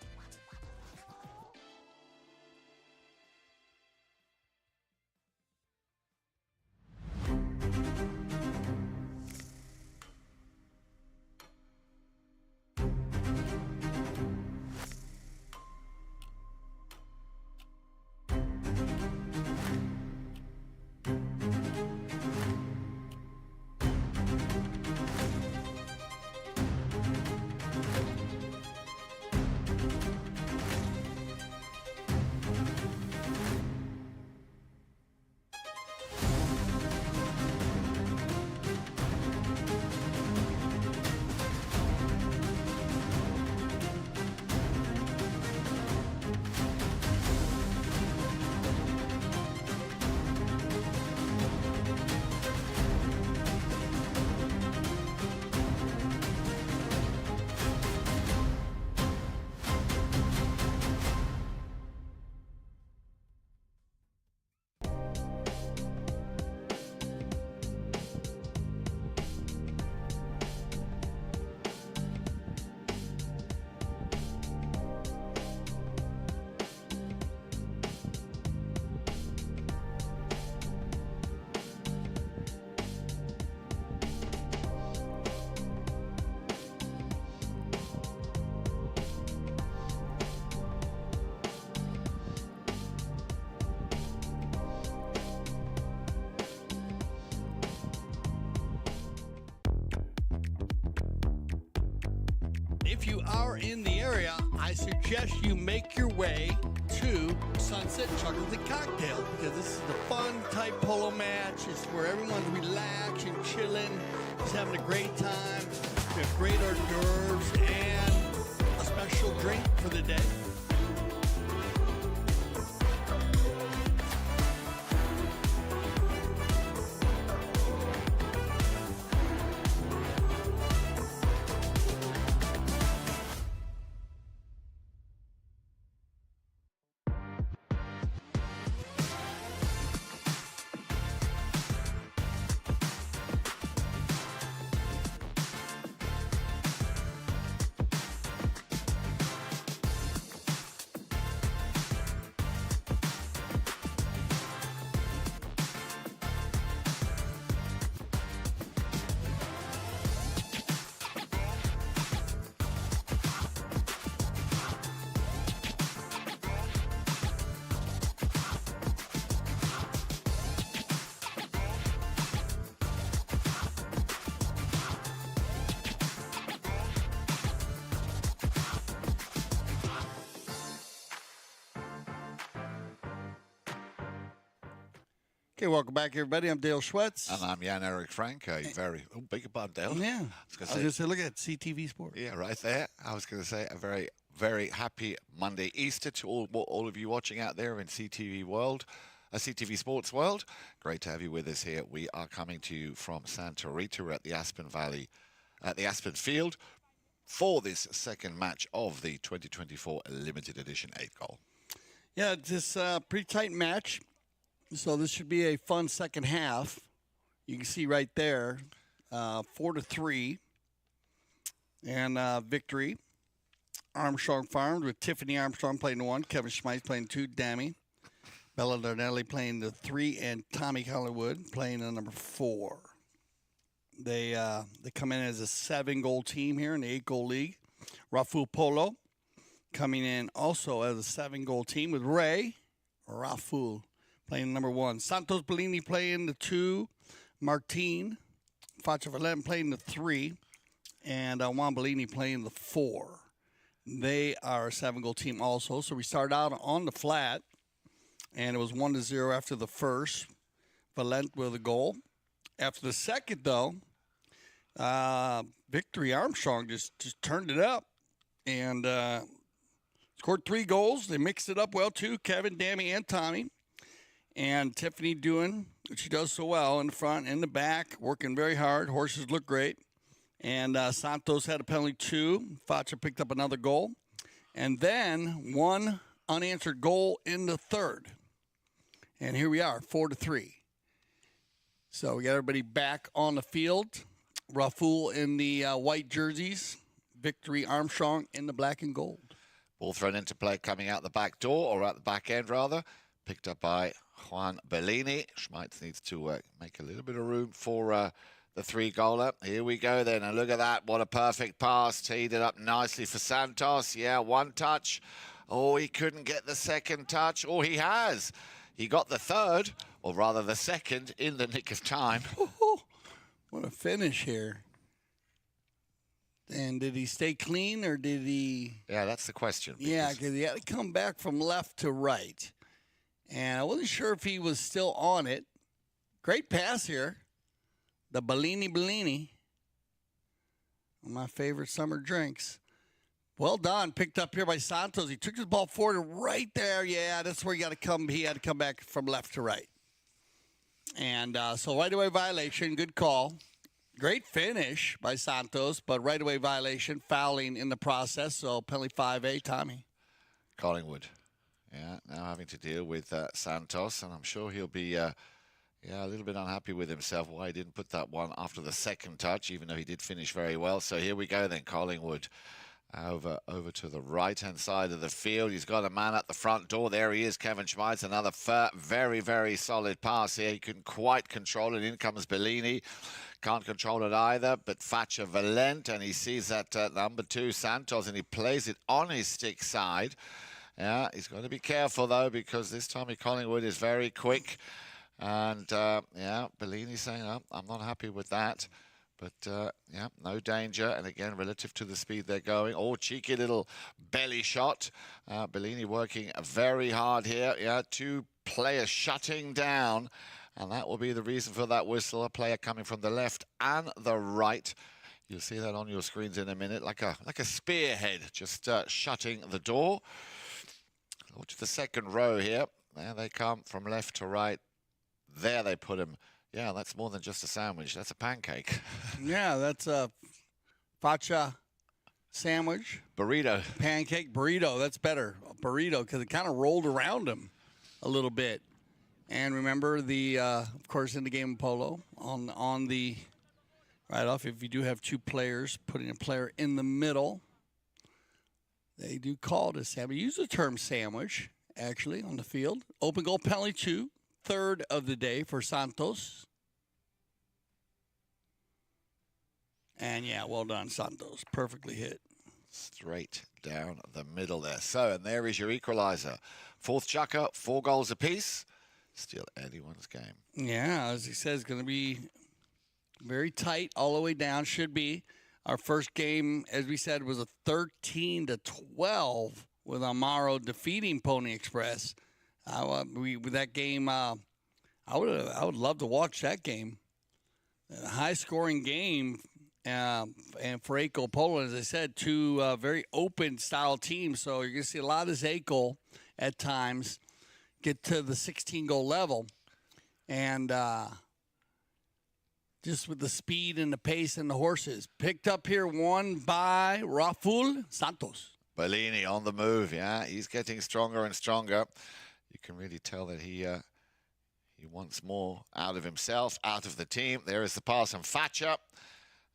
if you are in the area, I suggest you make your way to Sunset Chuckers and Cocktails, because this is a fun type polo match. It's where everyone's relaxed and chilling, just having a great time. We have great hors d'oeuvres and a special drink for the day. Okay, welcome back, everybody. I'm Dale Schwetz. And I'm Jan-Eric Frank. Very, beg your pardon, Dale. Yeah. I was going to say, look at CTV Sport. yeah, right there. I was going to say a very, very happy Monday Easter to all of you watching out there in CTV world, CTV Sports world. Great to have you with us here. We are coming to you from Santa Rita. We're at the Aspen Valley, at the Aspen Field for this second match of the 2024 Limited Edition 8-Goal. Yeah, it's a pretty tight match. So this should be a fun second half. You can see right there, 4-3, and victory. Armstrong Farms with Tiffany Armstrong playing the 1, Kevin Schmeitz playing 2, Dammy, Bella Darnelli playing the 3, and Tommy Hollywood playing the number 4. They come in as a 7-goal team here in the 8-goal league. Rafool Polo coming in also as a 7-goal team with Ray Rafool playing number 1. Santos Bellini playing the 2. Martin Facciavalente playing the 3. And Juan Bellini playing the 4. They are a 7-goal team also. So we start out on the flat. And it was 1-0 after the first. Valente with a goal. After the second, though, Victory Armstrong just turned it up. And scored 3 goals. They mixed it up well, too. Kevin, Dammy, and Tommy. And Tiffany doing what she does so well in the front and the back, working very hard. Horses look great. And Santos had a penalty, too. Faccia picked up another goal. And then 1 unanswered goal in the third. And here we are, 4-3. So we got everybody back on the field. Rafool in the white jerseys. Victory Armstrong in the black and gold. Ball thrown into play coming out the back door, or out the back end, rather. Picked up by Juan Bellini. Schmeitz needs to make a little bit of room for the 3-goaler. Here we go then, and look at that. What a perfect pass. Teed it up nicely for Santos. Yeah, 1 touch. Oh, he couldn't get the second touch. Oh, he has. He got the third, or rather the second, in the nick of time. What a finish here. And did he stay clean, or did he... Yeah, that's the question. Yeah, because he had to come back from left to right. And I wasn't sure if he was still on it. Great pass here. The Bellini. My favorite summer drinks. Well done. Picked up here by Santos. He took his ball forward right there. Yeah, that's where he got to come. He had to come back from left to right. And so right away violation. Good call. Great finish by Santos, but right away violation. Fouling in the process. So penalty 5A, Tommy. Collingwood. Yeah, now having to deal with Santos, and I'm sure he'll be a little bit unhappy with himself why he didn't put that one after the second touch, even though he did finish very well. So here we go then, Collingwood over to the right-hand side of the field. He's got a man at the front door. There he is, Kevin Schmeitz. Another very, very solid pass here. He couldn't quite control it. In comes Bellini. Can't control it either, but Facciavalente, and he sees that number 2, Santos, and he plays it on his stick side. Yeah, he's got to be careful, though, because this Tommy Collingwood is very quick. And, yeah, Bellini saying, oh, I'm not happy with that. But, yeah, no danger. And again, relative to the speed they're going. Oh, cheeky little belly shot. Bellini working very hard here. Yeah, two players shutting down. And that will be the reason for that whistle. A player coming from the left and the right. You'll see that on your screens in a minute, like a spearhead, just shutting the door. Watch the second row here. There they come from left to right. There they put him. Yeah, that's more than just a sandwich. That's a pancake. Yeah, that's a facha sandwich. Burrito. Pancake burrito. That's better. A burrito, because it kind of rolled around him a little bit. And remember, of course, in the game of polo, on the right off, if you do have two players, putting a player in the middle, they do call it a sandwich. Use the term sandwich, actually, on the field. Open goal penalty 2, third of the day for Santos. And, yeah, well done, Santos. Perfectly hit. Straight down the middle there. So, and there is your equalizer. Fourth Chukker, 4 goals apiece. Still anyone's game. Yeah, as he says, going to be very tight all the way down. Should be. Our first game, as we said, was a 13-12 with Amaro defeating Pony Express. With that game, I would love to watch that game. A high-scoring game, and for Eco Polo, as I said, two very open-style teams. So you're going to see a lot of this Eco at times get to the 16-goal level. And just with the speed and the pace and the horses. Picked up here, won by Rafool Santos. Bellini on the move, yeah. He's getting stronger and stronger. You can really tell that he wants more out of himself, out of the team. There is the pass from Faccia.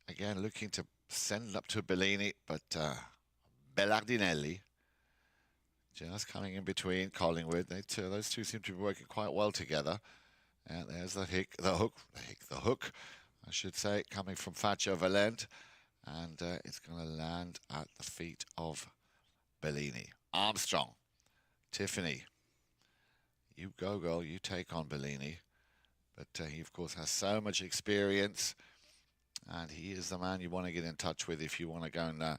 Again, looking to send it up to Bellini, but Bellardinelli just coming in between Collingwood. Those two seem to be working quite well together. And there's the hook, I should say, coming from Faccia Valent. And it's going to land at the feet of Bellini. Armstrong, Tiffany, you go, girl, you take on Bellini. But he, of course, has so much experience. And he is the man you want to get in touch with if you want to go and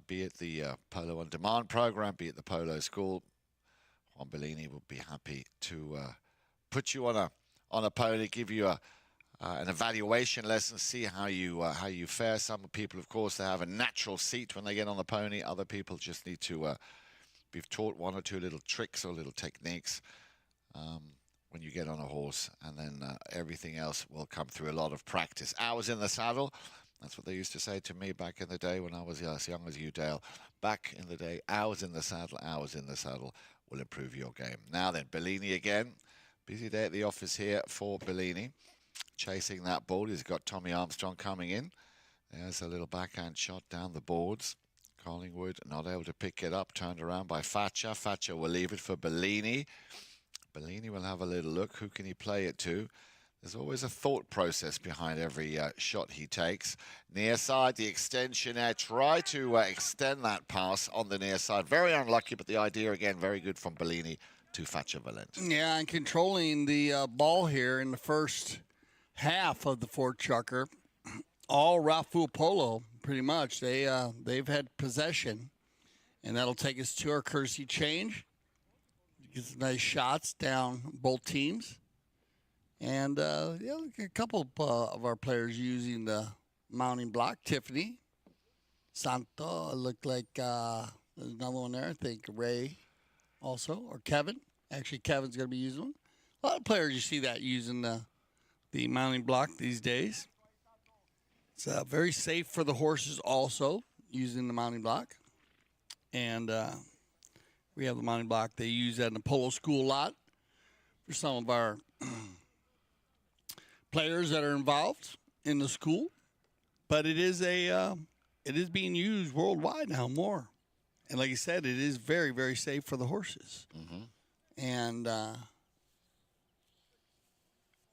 be it the Polo On Demand program, be it the Polo School. Juan Bellini will be happy to put you on a pony, give you an evaluation lesson, see how you fare. Some people, of course, they have a natural seat when they get on the pony. Other people just need to be taught 1 or 2 little tricks or little techniques when you get on a horse, and then everything else will come through a lot of practice. Hours in the saddle. That's what they used to say to me back in the day when I was as young as you, Dale. Back in the day, hours in the saddle will improve your game. Now then, Bellini again. Busy day at the office here for Bellini. Chasing that ball. He's got Tommy Armstrong coming in. There's a little backhand shot down the boards. Collingwood not able to pick it up. Turned around by Faccia. Faccia will leave it for Bellini. Bellini will have a little look. Who can he play it to? There's always a thought process behind every shot he takes. Near side, the extension there. Try to extend that pass on the near side. Very unlucky, but the idea, again, very good from Bellini to Faccia Valent. Yeah, and controlling the ball here in the first half of the Fort Chukker. All Rafool Polo, pretty much. They've had possession, and that'll take us to our courtesy change. Get some nice shots down both teams. And yeah, a couple of our players using the mounting block. Tiffany, Santo, looked like there's another one there. I think Ray also, or Kevin. Actually, Kevin's going to be using one. A lot of players you see that using the mounting block these days. It's very safe for the horses also, using the mounting block. And we have the mounting block. They use that in the polo school a lot for some of our players that are involved in the school, but it is being used worldwide now more. And like you said, it is very, very safe for the horses. Mm-hmm. And well,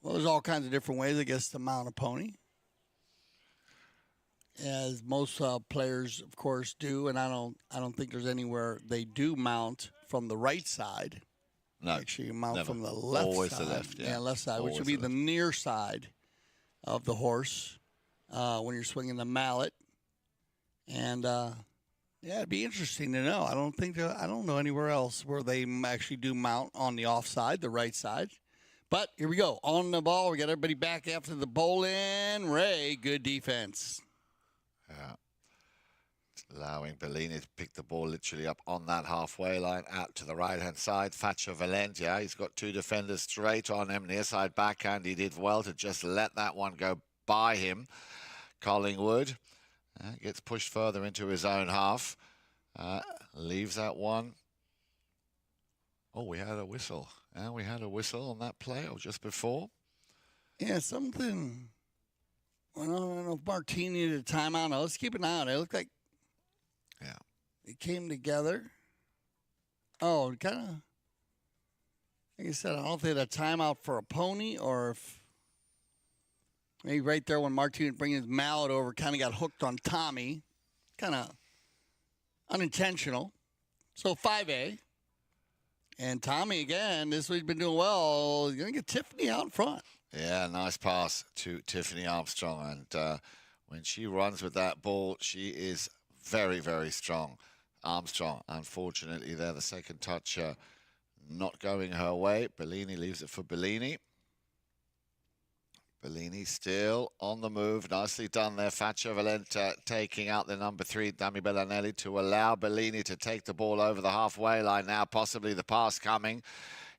there's all kinds of different ways, I guess, to mount a pony, as most players, of course, do. And I don't think there's anywhere they do mount from the right side. No, actually, you mount never. from the left Always side. the left, yeah. Left side, Always which would be the near side of the horse. when you're swinging the mallet. And yeah, it'd be interesting to know. I don't know anywhere else where they actually do mount on the offside, the right side. But here we go. On the ball, we got everybody back after the bowl-in. Ray, good defense. Yeah. Allowing Bellini to pick the ball literally up on that halfway line, out to the right-hand side. Faccia Valente, he's got two defenders straight on him, near side backhand. He did well to just let that one go by him. Collingwood gets pushed further into his own half. Leaves that one. Oh, we had a whistle. We had a whistle on that play, or just before. Yeah, something. Well, I don't know if Martini needed a timeout. Now, let's keep an eye on it. It looked like it came together. Oh, kind of. Like I said, I don't think that timeout for a pony, or if maybe right there when Martini was bringing his mallet over, kind of got hooked on Tommy. Kind of unintentional. So 5A. And Tommy, again, this week's been doing well. He's going to get Tiffany out in front. Yeah, nice pass to Tiffany Armstrong. And when she runs with that ball, she is very, very strong. Armstrong, unfortunately, there, the second touch not going her way. Bellini leaves it for Bellini. Bellini still on the move. Nicely done there. Faccia Valente taking out the number 3, Dami Bellanelli, to allow Bellini to take the ball over the halfway line. Now possibly the pass coming.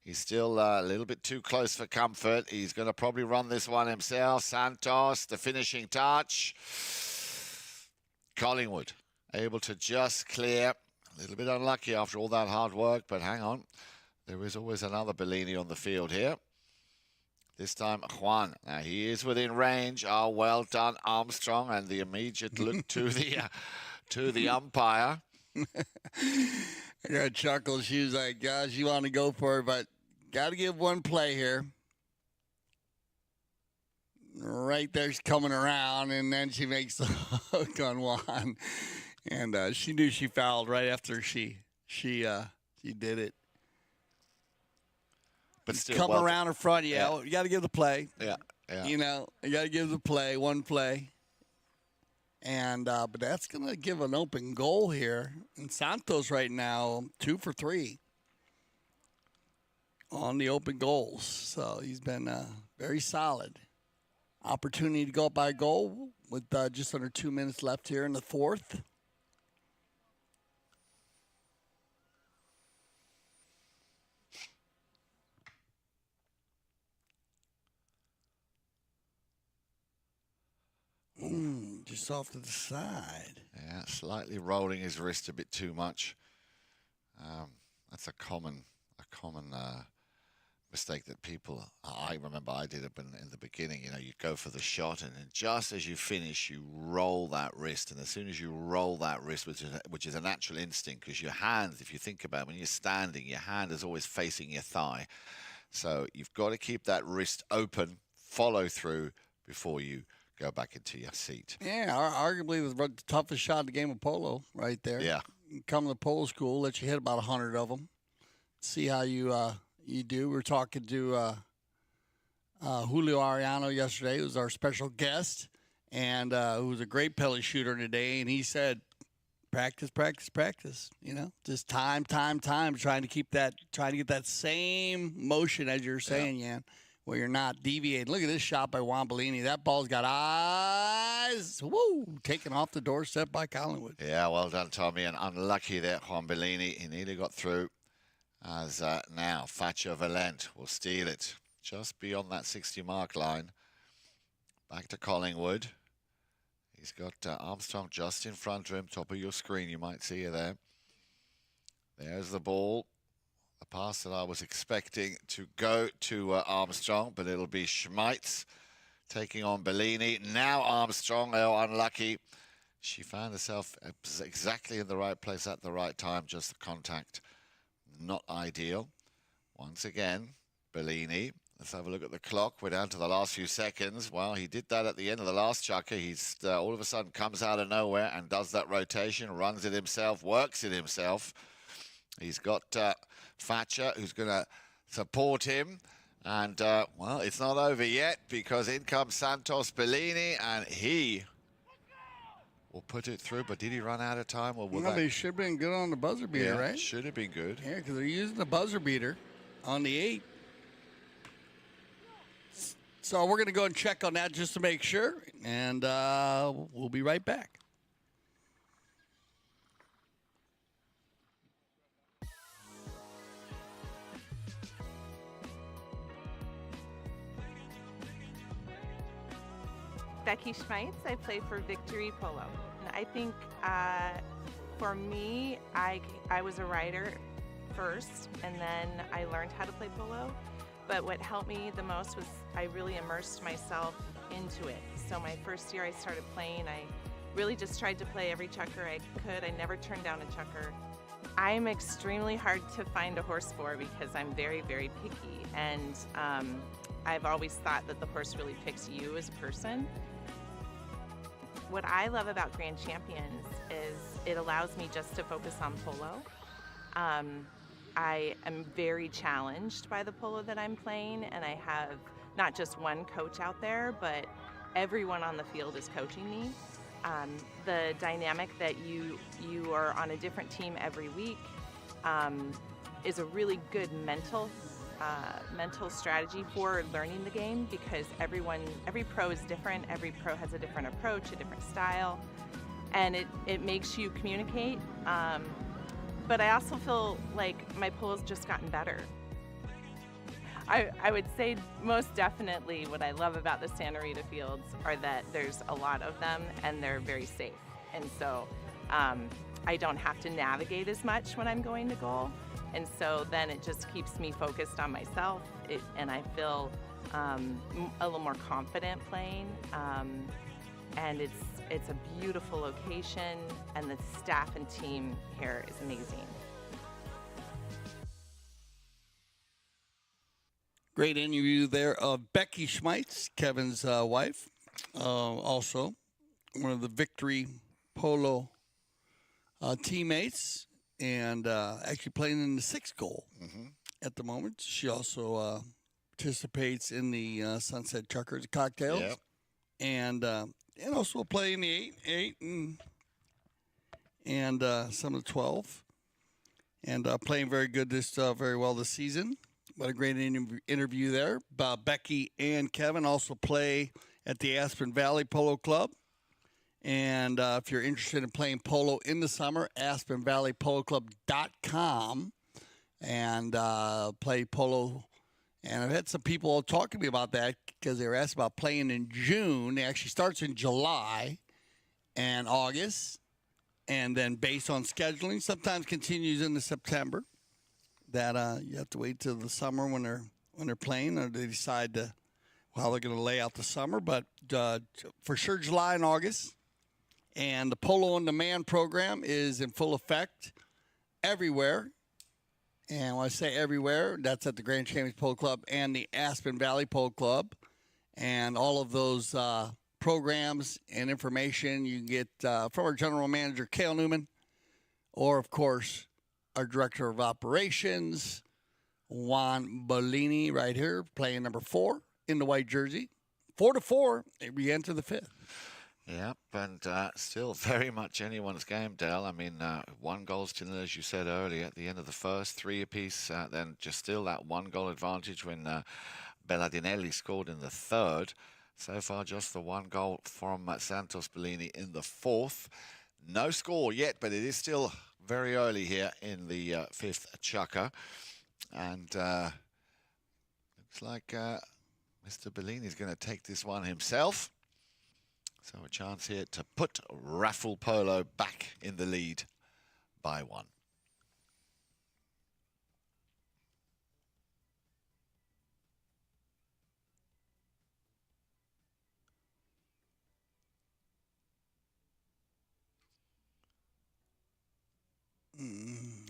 He's still a little bit too close for comfort. He's going to probably run this one himself. Santos, the finishing touch. Collingwood able to just clear. A little bit unlucky after all that hard work, but hang on. There is always another Bellini on the field here. This time, Juan. Now, he is within range. Oh, well done, Armstrong. And the immediate look to the umpire. I got a chuckle. She was like, gosh, you want to go for it, but got to give one play here. Right there, she's coming around, and then she makes the hook on Juan. And she knew she fouled right after she did it. But still, come around in front, you got to give the play. Yeah. You know, you got to give the play, one play. And but that's going to give an open goal here. And Santos right now, 2 for 3 on the open goals. So he's been very solid. Opportunity to go up by a goal with just under 2 minutes left here in the fourth. Just off to the side. Yeah, slightly rolling his wrist a bit too much. That's a common mistake that people. I remember I did it in the beginning. You know, you go for the shot, and then just as you finish, you roll that wrist. And as soon as you roll that wrist, which is a natural instinct, because your hands, if you think about it, when you're standing, your hand is always facing your thigh. So you've got to keep that wrist open, follow through before you go back into your seat. Yeah, arguably the toughest shot in the game of polo right there. Yeah. You come to the polo school, let you hit about 100 of them. See how you do. We were talking to Julio Ariano yesterday, who was our special guest, and who was a great pellet shooter today, and he said, practice, practice, practice. You know, just time, trying to get that same motion as you're saying, Jan. Where you're not deviating. Look at this shot by Juan Bellini. That ball's got eyes. Woo! Taken off the doorstep by Collingwood. Yeah, well done, Tommy. And unlucky there, Juan Bellini. He nearly got through. As now, Faccia Valente will steal it. Just beyond that 60-mark line. Back to Collingwood. He's got Armstrong just in front of him. Top of your screen, you might see it there. There's the ball. A pass that I was expecting to go to Armstrong, but it'll be Schmeitz taking on Bellini. Now Armstrong, unlucky. She found herself exactly in the right place at the right time, just the contact. Not ideal. Once again, Bellini. Let's have a look at the clock. We're down to the last few seconds. Well, he did that at the end of the last Chukker. He's all of a sudden comes out of nowhere and does that rotation, runs it himself, works it himself. He's got Faccia, who's going to support him. And, well, it's not over yet because in comes Santos Bellini, and he will put it through. But did he run out of time? Or will Well, they should have been good on the buzzer beater, yeah, right? should have been good. Yeah, because they're using the buzzer beater on the 8. So we're going to go and check on that just to make sure, and we'll be right back. Becky Schmeitz. I play for Victory Polo. And I think for me, I was a rider first, and then I learned how to play polo. But what helped me the most was I really immersed myself into it. So my first year I started playing, I really just tried to play every chukker I could. I never turned down a chukker. I'm extremely hard to find a horse for because I'm very, very picky. And I've always thought that the horse really picks you as a person. What I love about Grand Champions is it allows me just to focus on polo. I am very challenged by the polo that I'm playing, and I have not just one coach out there, but everyone on the field is coaching me. The dynamic that you are on a different team every week is a really good mental strategy for learning the game, because every pro is different. Every pro has a different approach, a different style, and it makes you communicate. But I also feel like my polo's just gotten better. I would say most definitely what I love about the Santa Rita fields are that there's a lot of them and they're very safe. And so I don't have to navigate as much when I'm going to goal. And so then it just keeps me focused on myself, and I feel a little more confident playing. And it's a beautiful location, and the staff and team here is amazing. Great interview there of Becky Schmeitz, Kevin's wife, also one of the Victory Polo teammates, and actually playing in the 6th goal at the moment. She also participates in the Sunset Chukkers cocktails, and also play in the 8 and some of the 12, and playing very good very well this season. What a great interview there. Becky and Kevin also play at the Aspen Valley Polo Club. And if you're interested in playing polo in the summer, AspenValleyPoloClub.com, and play polo. And I've had some people talk to me about that because they were asked about playing in June. It actually starts in July and August, and then based on scheduling, sometimes continues into September. That you have to wait till the summer when they're playing, or they decide how they're going to lay out the summer. But for sure, July and August. And the Polo on Demand program is in full effect everywhere. And when I say everywhere, that's at the Grand Champions Polo Club and the Aspen Valley Polo Club. And all of those programs and information you can get from our general manager, Cale Newman, or, of course, our director of operations, Juan Bellini, right here, playing number 4 in the white jersey. 4-4, they re-enter the 5th. Yep, and still very much anyone's game, Dale. I mean, 1 goal to nil, as you said earlier, at the end of the first, 3 apiece. Then just still that 1 goal advantage when Belladinelli scored in the 3rd. So far, just the 1 goal from Santos Bellini in the 4th. No score yet, but it is still very early here in the 5th chukker. And looks like Mr. Bellini is going to take this one himself. So a chance here to put Rafool Polo back in the lead by 1.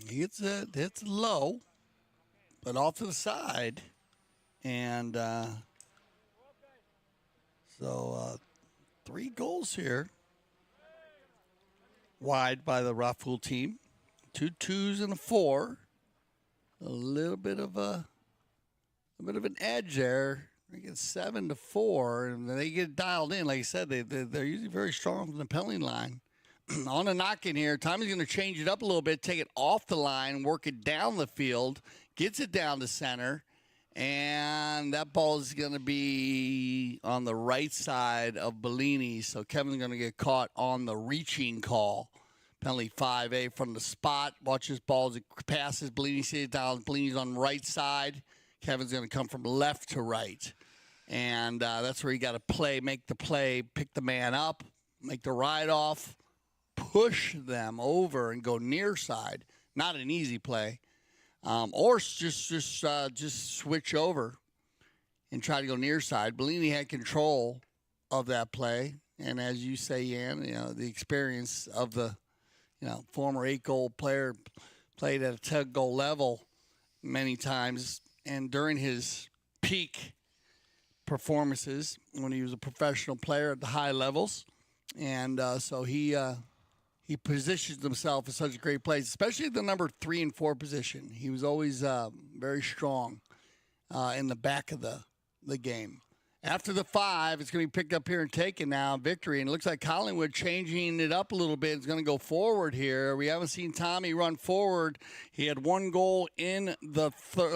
It's low, but off to the side. And so 3 goals here. Wide by the Rafool team. 2 2s and a 4. A little bit of a a bit of an edge there. They get 7-4, and they get dialed in. Like I said, they're usually very strong from the penalty line. On the knock-in here, Tommy's going to change it up a little bit, take it off the line, work it down the field, gets it down to center, and that ball is going to be on the right side of Bellini. So Kevin's going to get caught on the reaching call. Penalty 5A from the spot. Watch this ball as it passes. Bellini sees it down. Bellini's on the right side. Kevin's going to come from left to right. And that's where you got to play, make the play, pick the man up, make the ride off, push them over and go near side. Not an easy play. Or just switch over and try to go near side. Bellini had control of that play. And as you say, Yan, the experience of the former 8-goal player, played at a 10-goal level many times. And during his peak performances, when he was a professional player at the high levels, and so he positions himself in such great place, especially at the number 3 and 4 position. He was always very strong in the back of the game. After the 5, it's going to be picked up here and taken now, Victory. And it looks like Collingwood changing it up a little bit. It's going to go forward here. We haven't seen Tommy run forward. He had 1 goal in the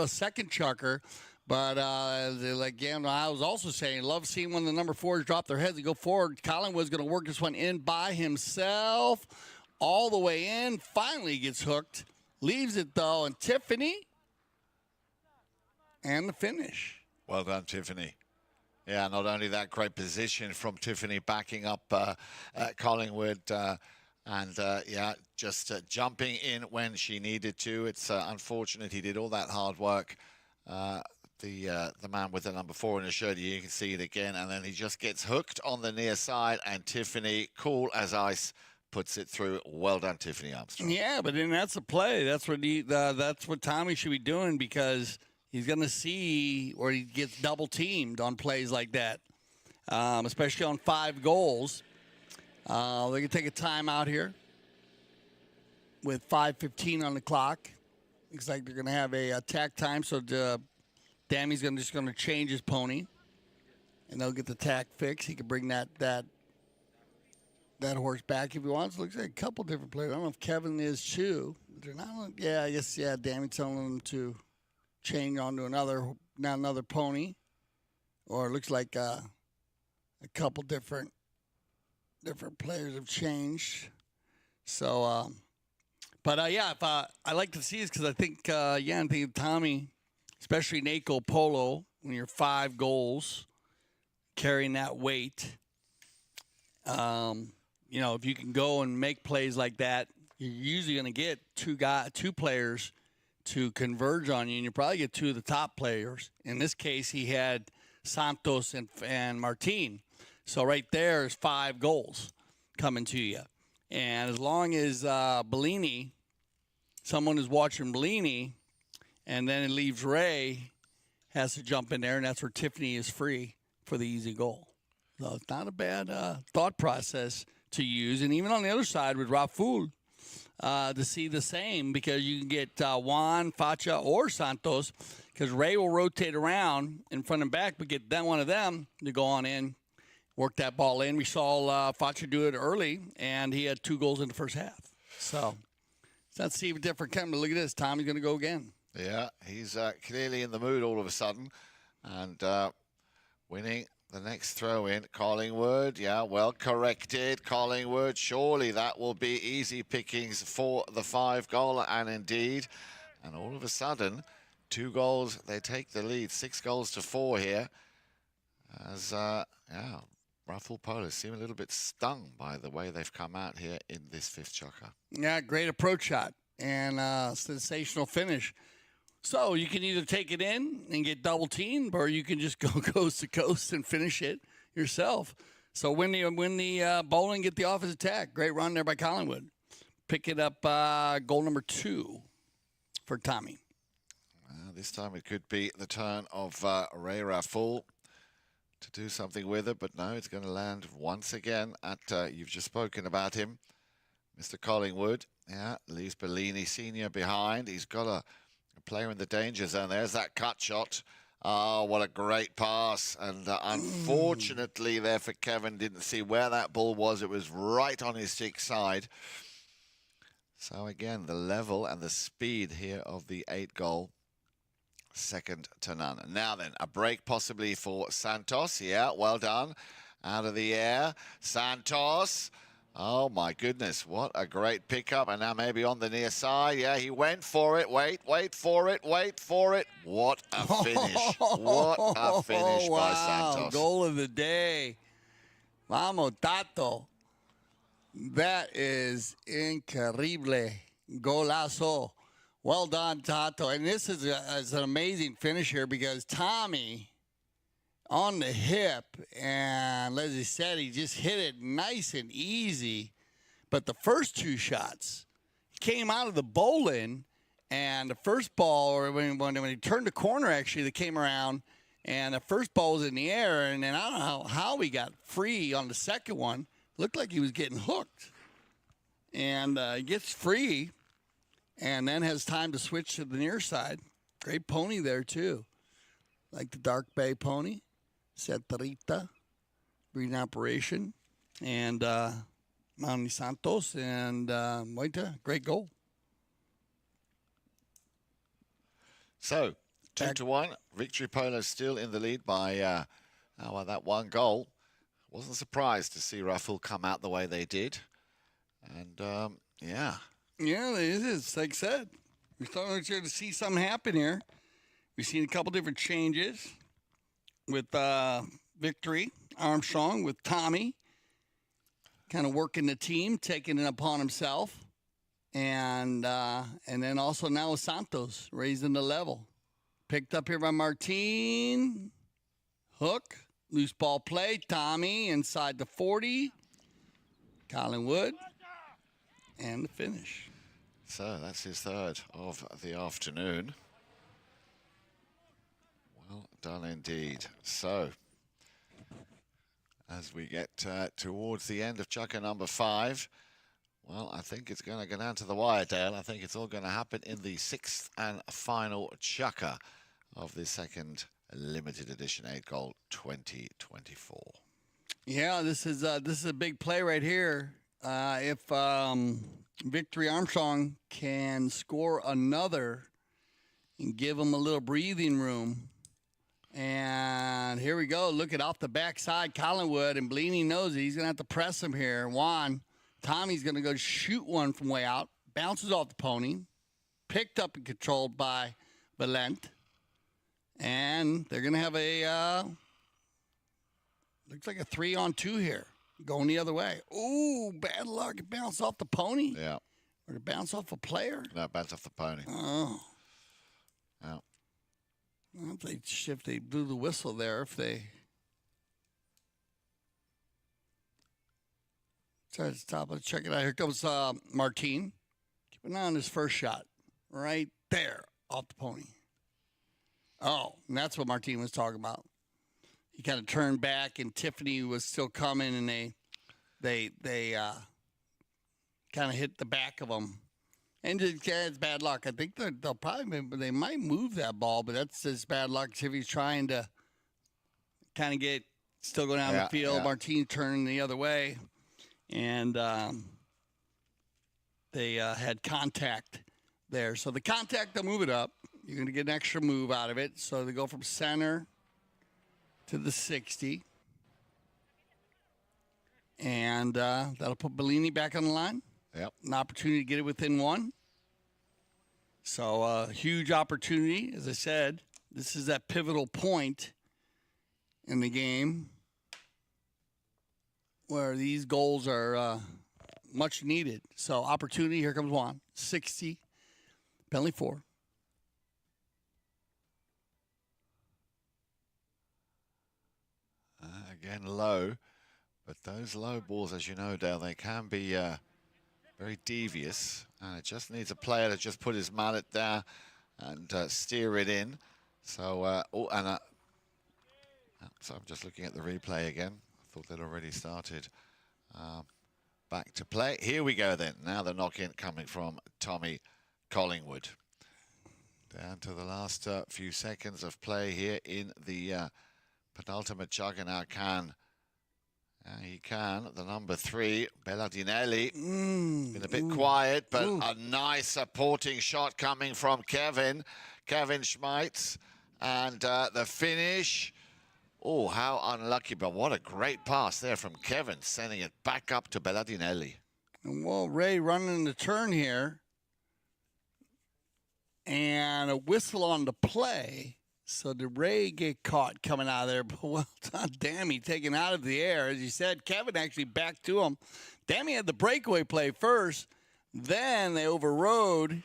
second Chukker. But again, I was also saying, love seeing when the number 4s drop their heads and go forward. Collingwood's going to work this one in by himself all the way in. Finally gets hooked. Leaves it, though. And Tiffany. And the finish. Well done, Tiffany. Yeah, not only that, great position from Tiffany backing up Collingwood. Just jumping in when she needed to. It's unfortunate he did all that hard work. The man with the number 4 in his shirt, you can see it again, and then he just gets hooked on the near side, and Tiffany, cool as ice, puts it through. Well done, Tiffany Armstrong. Yeah, but then that's a play. That's what Tommy should be doing, because he's going to see where he gets double teamed on plays like that, especially on 5 goals. They're going to take a timeout here with 5:15 on the clock. Looks like they're going to have a tack time, so Dammy's just going to change his pony, and they'll get the tack fix. He can bring that horse back if he wants. Looks like a couple different players. I don't know if Kevin is too. They're not. Yeah, I guess Dammy's telling them to change onto another pony, or it looks like a couple different players have changed. So, I like to see this because I think Tommy, especially in 8-goal polo, when you're 5 goals, carrying that weight, if you can go and make plays like that, you're usually going to get two players to converge on you, and you probably get 2 of the top players. In this case, he had Santos and Martin. So right there is 5 goals coming to you. And as long as Bellini, someone is watching Bellini, and then it leaves Ray, has to jump in there, and that's where Tiffany is free for the easy goal. So it's not a bad thought process to use. And even on the other side with Rafool, to see the same, because you can get Juan, Facha, or Santos, because Ray will rotate around in front and back, but get one of them to go on in, work that ball in. We saw Facha do it early, and he had 2 goals in the first half. So let's see if a different kind. But look at this. Tommy's going to go again. Yeah, he's clearly in the mood all of a sudden, and winning the next throw in. Collingwood, yeah, well corrected. Collingwood, surely that will be easy pickings for the 5-goal, and indeed. And all of a sudden, 2 goals, they take the lead. 6 goals to 4 here. As, Rafool Polo seem a little bit stung by the way they've come out here in this 5th Chukker. Yeah, great approach shot and sensational finish. So you can either take it in and get double teamed, or you can just go coast to coast and finish it yourself. So win the bowling, get the offensive attack. Great run there by Collingwood. Picking up goal number 2 for Tommy. This time it could be the turn of Ray Rafool to do something with it, but no, it's going to land once again at, you've just spoken about him, Mr. Collingwood. Yeah, leaves Bellini Sr. behind. He's got a player in the danger zone. There's that cut shot Oh, what a great pass. And unfortunately there for Kevin, didn't see where that ball was. It was right on his stick side. So again, the level and the speed here of the 8-goal, second to none. And now then, a break possibly for Santos. Yeah, well done. Out of the air. Santos. Oh, my goodness. What a great pickup. And now maybe on the near side. Yeah, he went for it. Wait for it. Wait for it. What a finish. What a finish by Santos. Goal of the day. Vamos, Tato. That is increíble. Golazo. Well done, Tato. And this is an amazing finish here because Tommy on the hip, and as he said, he just hit it nice and easy. But the first two shots, he came out of the bowling, and the first ball, or when he turned the corner, actually, they came around, and the first ball was in the air, and then I don't know how he got free on the second one. Looked like he was getting hooked. And he gets free, and then has time to switch to the near side. Great pony there, too. Like the Dark Bay pony. Cetrita, breeding operation, and Manny Santos, and Moita, great goal. So, 2-1. Victory Polo still in the lead by that one goal. Wasn't surprised to see Rafool come out the way they did. And, yeah. Yeah, it is. Like I said, we're starting to see something happen here. We've seen a couple different changes with Victory, Armstrong, with Tommy, kind of working the team, taking it upon himself. And then also now with Santos, raising the level. Picked up here by Martin. Hook. Loose ball play. Tommy inside the 40. Collingwood. And the finish. So that's his third of the afternoon. Well done indeed. So, as we get towards the end of Chukker number 5, well, I think it's going to go down to the wire, Dale. I think it's all going to happen in the 6th and final Chukker of the second limited edition 8-goal 2024. Yeah, this is a big play right here. If Victory Armstrong can score another and give him a little breathing room. And here we go. Look at off the backside, Collingwood, and Bellini knows it. He's going to have to press him here. Tommy's going to go shoot one from way out. Bounces off the pony. Picked up and controlled by Valent. And they're going to have a, looks like a 3-on-2 here. Going the other way. Ooh, bad luck. It bounced off the pony. Yeah. Or it bounced off a player. No, it bounced off the pony. Oh. Yeah. Well, if they blew the whistle there, if they try to stop it, check it out. Here comes Martin. Keep an eye on his first shot. Right there, off the pony. Oh, and that's what Martin was talking about. He kind of turned back, and Tiffany was still coming, and they kind of hit the back of him. And it's bad luck. I think they might move that ball, but that's just bad luck. Tiffany's trying to kind of still going down the field. Yeah. Martin turning the other way, and they had contact there. So the contact, they'll move it up. You're going to get an extra move out of it. So they go from center to the 60. And that'll put Bellini back on the line. Yep. An opportunity to get it within one. So huge opportunity. As I said, this is that pivotal point in the game where these goals are much needed. So opportunity, here comes one. 60, penalty 4. Again, low. But those low balls, as you know, Dale, they can be very devious. And it just needs a player to just put his mallet down and steer it in. So, so I'm just looking at the replay again. I thought they'd already started back to play. Here we go then. Now the knock-in coming from Tommy Collingwood. Down to the last few seconds of play here in the penultimate Chukker. Now he can, the number 3, Bellardinelli. Been a bit quiet, but a nice supporting shot coming from Kevin Schmeitz. And the finish. Oh, how unlucky, but what a great pass there from Kevin, sending it back up to Bellardinelli. And well, Ray running the turn here. And a whistle on the play. So did Ray get caught coming out of there? But well done, Dammy taken out of the air. As you said, Kevin actually back to him. Dammy had the breakaway play first. Then they overrode.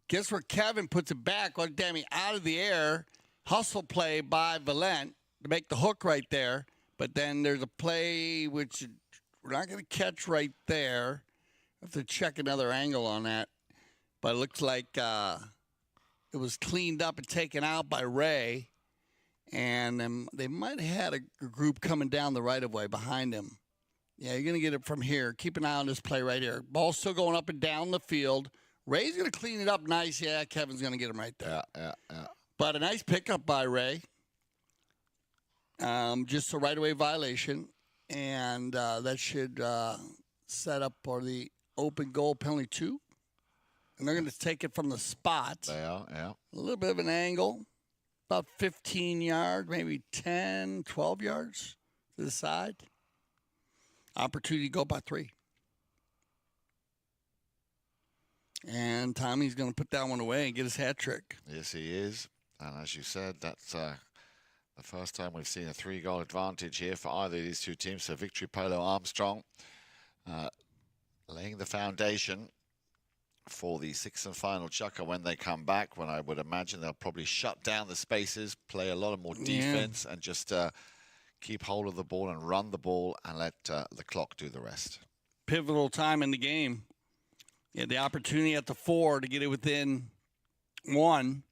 Guess where Kevin puts it back? Well, Dammy out of the air. Hustle play by Valent to make the hook right there. But then there's a play which we're not going to catch right there. Have to check another angle on that. But it looks like it was cleaned up and taken out by Ray. And they might have had a group coming down the right-of-way behind him. Yeah, you're going to get it from here. Keep an eye on this play right here. Ball's still going up and down the field. Ray's going to clean it up nice. Yeah, Kevin's going to get him right there. Yeah. But a nice pickup by Ray. Just a right-of-way violation. And that should set up for the open goal penalty 2. And they're going to take it from the spot. They are, yeah. A little bit of an angle. About 15 yards, maybe 10, 12 yards to the side. Opportunity to go by 3. And Tommy's going to put that one away and get his hat trick. Yes, he is. And as you said, that's the first time we've seen a 3-goal advantage here for either of these two teams. So Victory Polo Armstrong laying the foundation for the 6th and final Chukker when they come back, when I would imagine they'll probably shut down the spaces, play a lot more defense, and just keep hold of the ball and run the ball and let the clock do the rest. Pivotal time in the game. You had the opportunity at the 4 to get it within 1,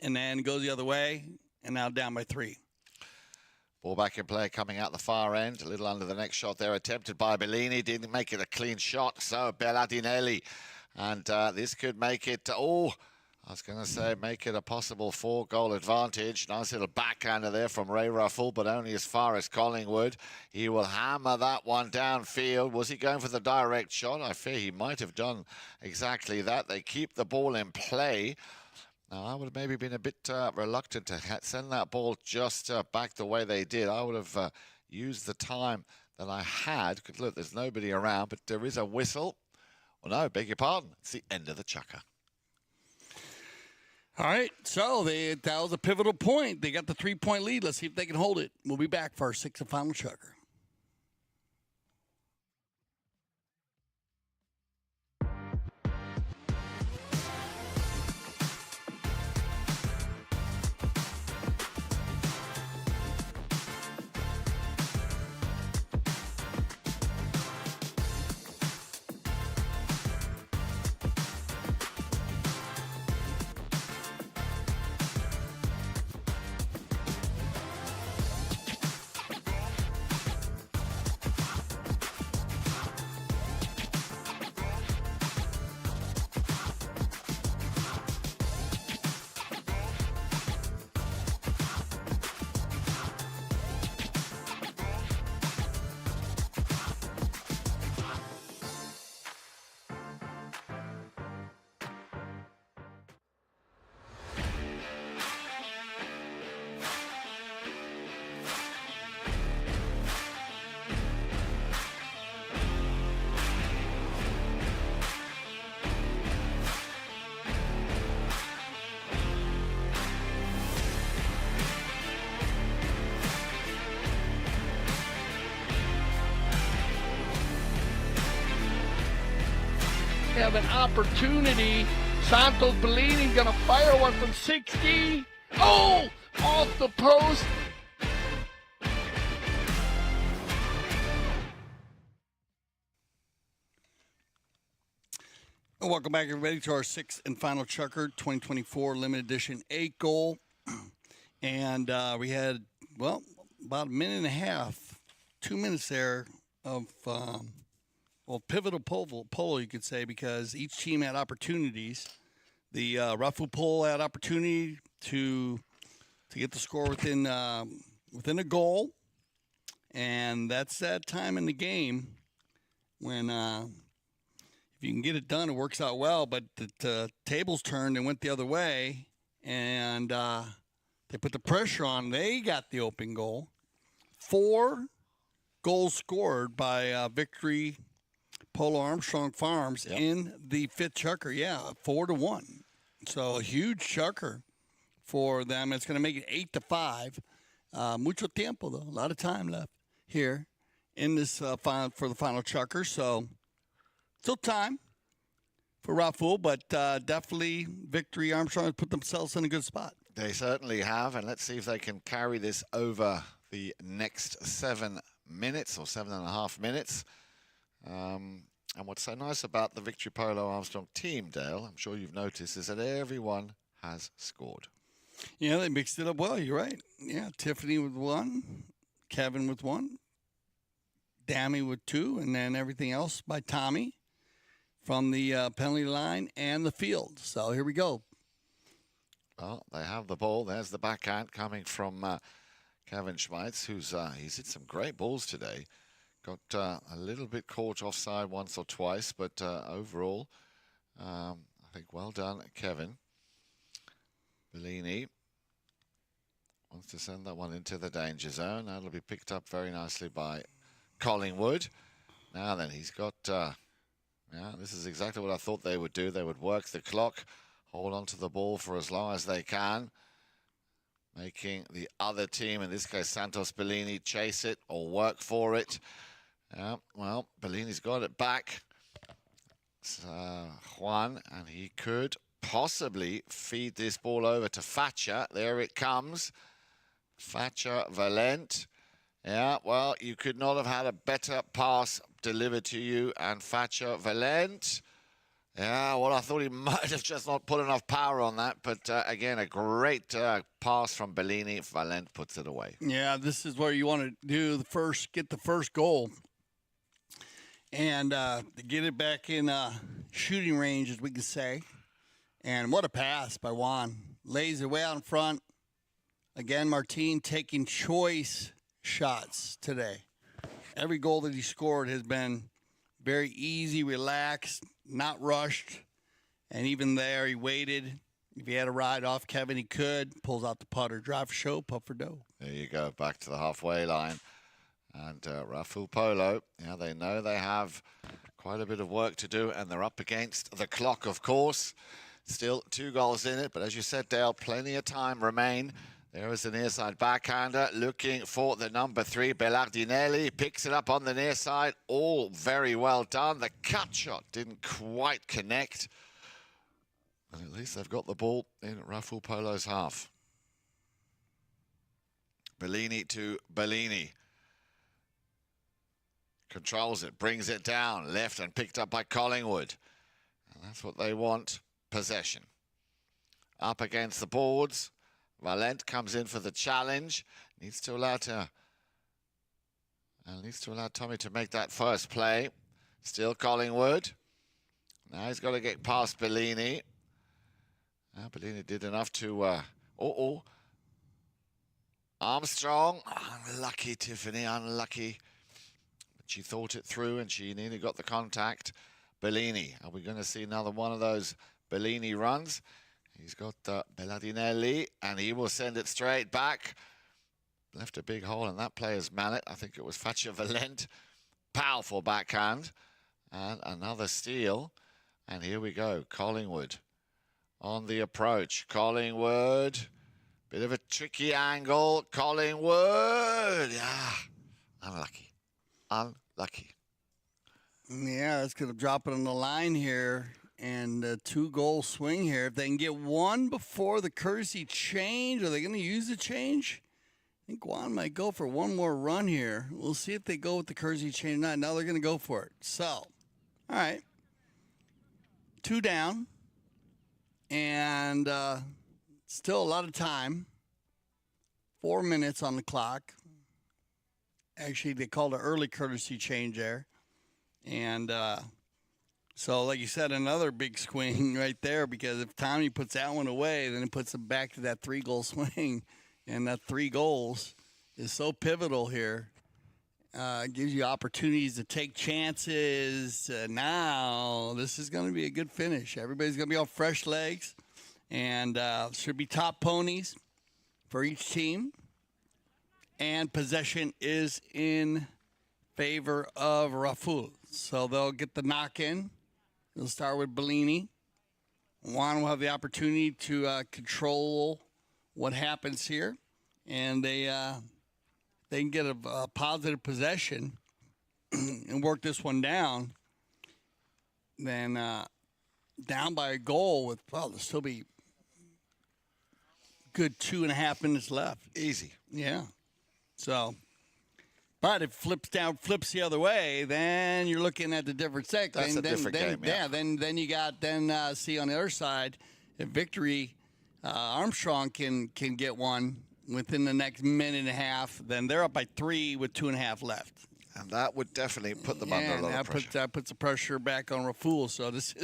and then goes the other way, and now down by 3. Ball back in play coming out the far end. A little under the next shot there, attempted by Bellini. Didn't make it a clean shot, so Bellardinelli. And this could make it, I was going to say, make it a possible 4-goal advantage. Nice little backhander there from Ray Rafool, but only as far as Collingwood. He will hammer that one downfield. Was he going for the direct shot? I fear he might have done exactly that. They keep the ball in play. Now, I would have maybe been a bit reluctant to send that ball just back the way they did. I would have used the time that I had. Look, there's nobody around, but there is a whistle. Well, no, beg your pardon. It's the end of the Chukker. All right, so that was a pivotal point. They got the 3-point lead. Let's see if they can hold it. We'll be back for our 6th and final Chukker. Have an opportunity. Santos Bellini gonna fire one from 60. Oh, off the post. Welcome back, everybody, to our 6th and final Chukker 2024 limited edition 8-goal. And we had, well, about a minute and a half, 2 minutes there of pivotal polo, you could say, because each team had opportunities. the Rafool Polo had opportunity to get the score within a goal, and that's that time in the game when if you can get it done, it works out well. But the tables turned and went the other way, and they put the pressure on. They got the open goal. 4 goals scored by Victory Polo Armstrong Farms in the 5th Chukker. Yeah, 4-1. So a huge Chukker for them. It's going to make it 8-5. Mucho tiempo, though. A lot of time left here in this final for the final Chukker. So still time for Rafool, but definitely Victory Armstrong has put themselves in a good spot. They certainly have, and let's see if they can carry this over the next 7 minutes or 7.5 minutes. And what's so nice about the Victory Polo Armstrong team, Dale, I'm sure you've noticed, is that everyone has scored. Yeah, they mixed it up well. You're right. Yeah, Tiffany with 1, Kevin with 1, Dammy with 2, and then everything else by Tommy from the penalty line and the field. So here we go. Well, they have the ball. There's the backhand coming from Kevin Schmeitz, who's he's hit some great balls today. Got a little bit caught offside once or twice, but overall, I think well done, Kevin. Bellini wants to send that one into the danger zone. That'll be picked up very nicely by Collingwood. Now then, he's got, yeah, this is exactly what I thought they would do. They would work the clock, hold on to the ball for as long as they can, making the other team, in this case Santos Bellini, chase it or work for it. Yeah, well, Bellini's got it back. Juan, and he could possibly feed this ball over to Thatcher. There it comes. Thatcher Valent. Yeah, well, you could not have had a better pass delivered to you. And Thatcher Valent. Yeah, well, I thought he might have just not put enough power on that. But again, a great pass from Bellini. Valent puts it away. Yeah, this is where you want to do get the first goal. And get it back in shooting range, as we can say. And what a pass by Juan. Lays it way out in front. Again, Martin taking choice shots today. Every goal that he scored has been very easy, relaxed, not rushed. And even there, he waited. If he had a ride off Kevin, he could. Pulls out the putter. Drive for show, putt for dough. There you go, back to the halfway line. And Rafool Polo, yeah, they know they have quite a bit of work to do, and they're up against the clock, of course. Still 2 goals in it, but as you said, Dale, plenty of time remain. There is the near side backhander looking for the number 3, Bellardinelli. Picks it up on the near side. All very well done. The cut shot didn't quite connect. But at least they've got the ball in Rafool Polo's half. Bellini to Bellini. Controls it, brings it down, left and picked up by Collingwood. And that's what they want, possession. Up against the boards. Valent comes in for the challenge. Needs to allow Tommy to make that first play. Still Collingwood. Now he's got to get past Bellini. Now Bellini did enough to... Armstrong. Unlucky, Tiffany, unlucky. She thought it through and she nearly got the contact. Bellini. Are we going to see another one of those Bellini runs? He's got Bellardinelli and he will send it straight back. Left a big hole in that player's mallet. I think it was Thatcher Valent. Powerful backhand. And another steal. And here we go. Collingwood on the approach. Collingwood. Bit of a tricky angle. Collingwood. Yeah. Unlucky. Unlucky. Yeah, it's going to drop it on the line here. And a 2-goal swing here. If they can get one before the courtesy change, are they going to use the change? I think Juan might go for one more run here. We'll see if they go with the courtesy change or not. Now they're going to go for it. So, all right. 2 down. And still a lot of time. 4 minutes on the clock. Actually, they called an early courtesy change there. And So, like you said, another big swing right there, because if Tommy puts that one away, then it puts him back to that 3-goal swing. And that 3 goals is so pivotal here. Gives you opportunities to take chances. Now, this is going to be a good finish. Everybody's going to be on fresh legs. And should be top ponies for each team. And possession is in favor of Rafool. So they'll get the knock-in. They'll start with Bellini. Juan will have the opportunity to control what happens here. And they can get a positive possession and work this one down. Then down by a goal with, well, there'll still be good 2.5 minutes left. Easy. Yeah. So, but if it flips the other way, then you're looking at the different sect. That's a different game, yeah. Then you got see on the other side, if Victory Armstrong can get one within the next minute and a half, then they're up by 3 with 2.5 left. And that would definitely put them under a lot of pressure. That puts the pressure back on Rafool. So this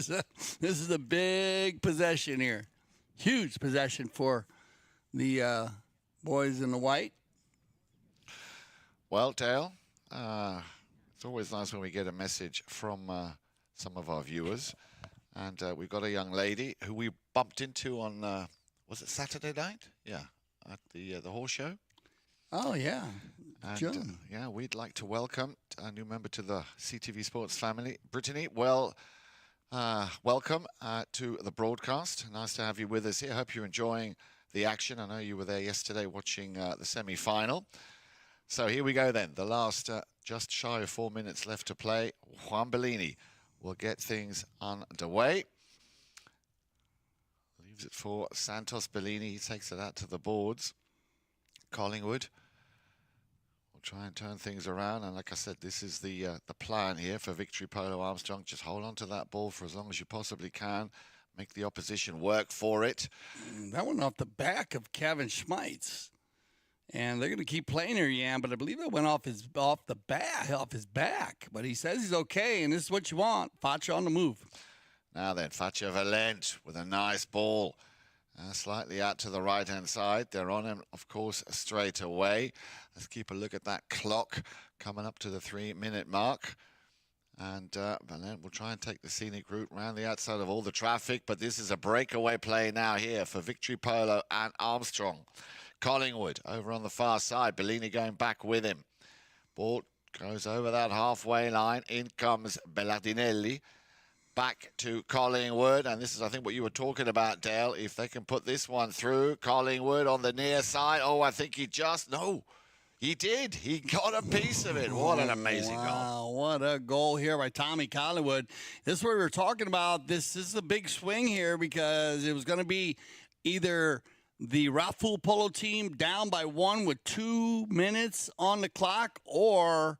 is a big possession here, huge possession for the boys in the white. Well, Dale, it's always nice when we get a message from some of our viewers. And we've got a young lady who we bumped into on, was it Saturday night? Yeah, at the horse show. Oh, yeah. And, yeah, we'd like to welcome a new member to the CTV Sports family. Brittany, well, welcome to the broadcast. Nice to have you with us here. Hope you're enjoying the action. I know you were there yesterday watching the semi-final. So here we go then. The last just shy of 4 minutes left to play. Juan Bellini will get things underway. Leaves it for Santos Bellini. He takes it out to the boards. Collingwood will try and turn things around. And like I said, this is the plan here for Victory Polo Armstrong. Just hold on to that ball for as long as you possibly can. Make the opposition work for it. That one off the back of Kevin Schmeitz. And they're going to keep playing here, Jan, but I believe it went off his back. But he says he's okay, and this is what you want. Facha on the move. Now then, Facha Valent with a nice ball. Slightly out to the right-hand side. They're on him, of course, straight away. Let's keep a look at that clock coming up to the 3-minute mark. And Valent will try and take the scenic route around the outside of all the traffic. But this is a breakaway play now here for Victory Polo and Armstrong. Collingwood over on the far side. Bellini going back with him. Ball goes over that halfway line. In comes Bellardinelli. Back to Collingwood. And this is, I think, what you were talking about, Dale. If they can put this one through. Collingwood on the near side. Oh, I think he just... No, he did. He got a piece of it. What an amazing goal. Wow, what a goal here by Tommy Collingwood. This is what we were talking about. This is a big swing here because it was going to be either the Rafool Polo team down by 1 with 2 minutes on the clock, or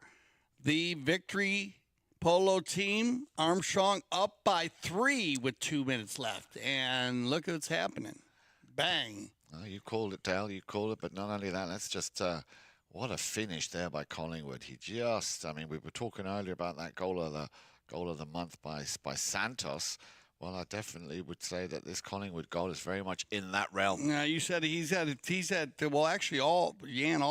the Victory Polo team, Armstrong, up by 3 with 2 minutes left. And look at what's happening. Bang. Well, you called it, Dale. You called it. But not only that, that's just what a finish there by Collingwood. He just, I mean, we were talking earlier about that goal of the month by Santos. Well, I definitely would say that this Collingwood goal is very much in that realm. Now, you said he's had well, actually all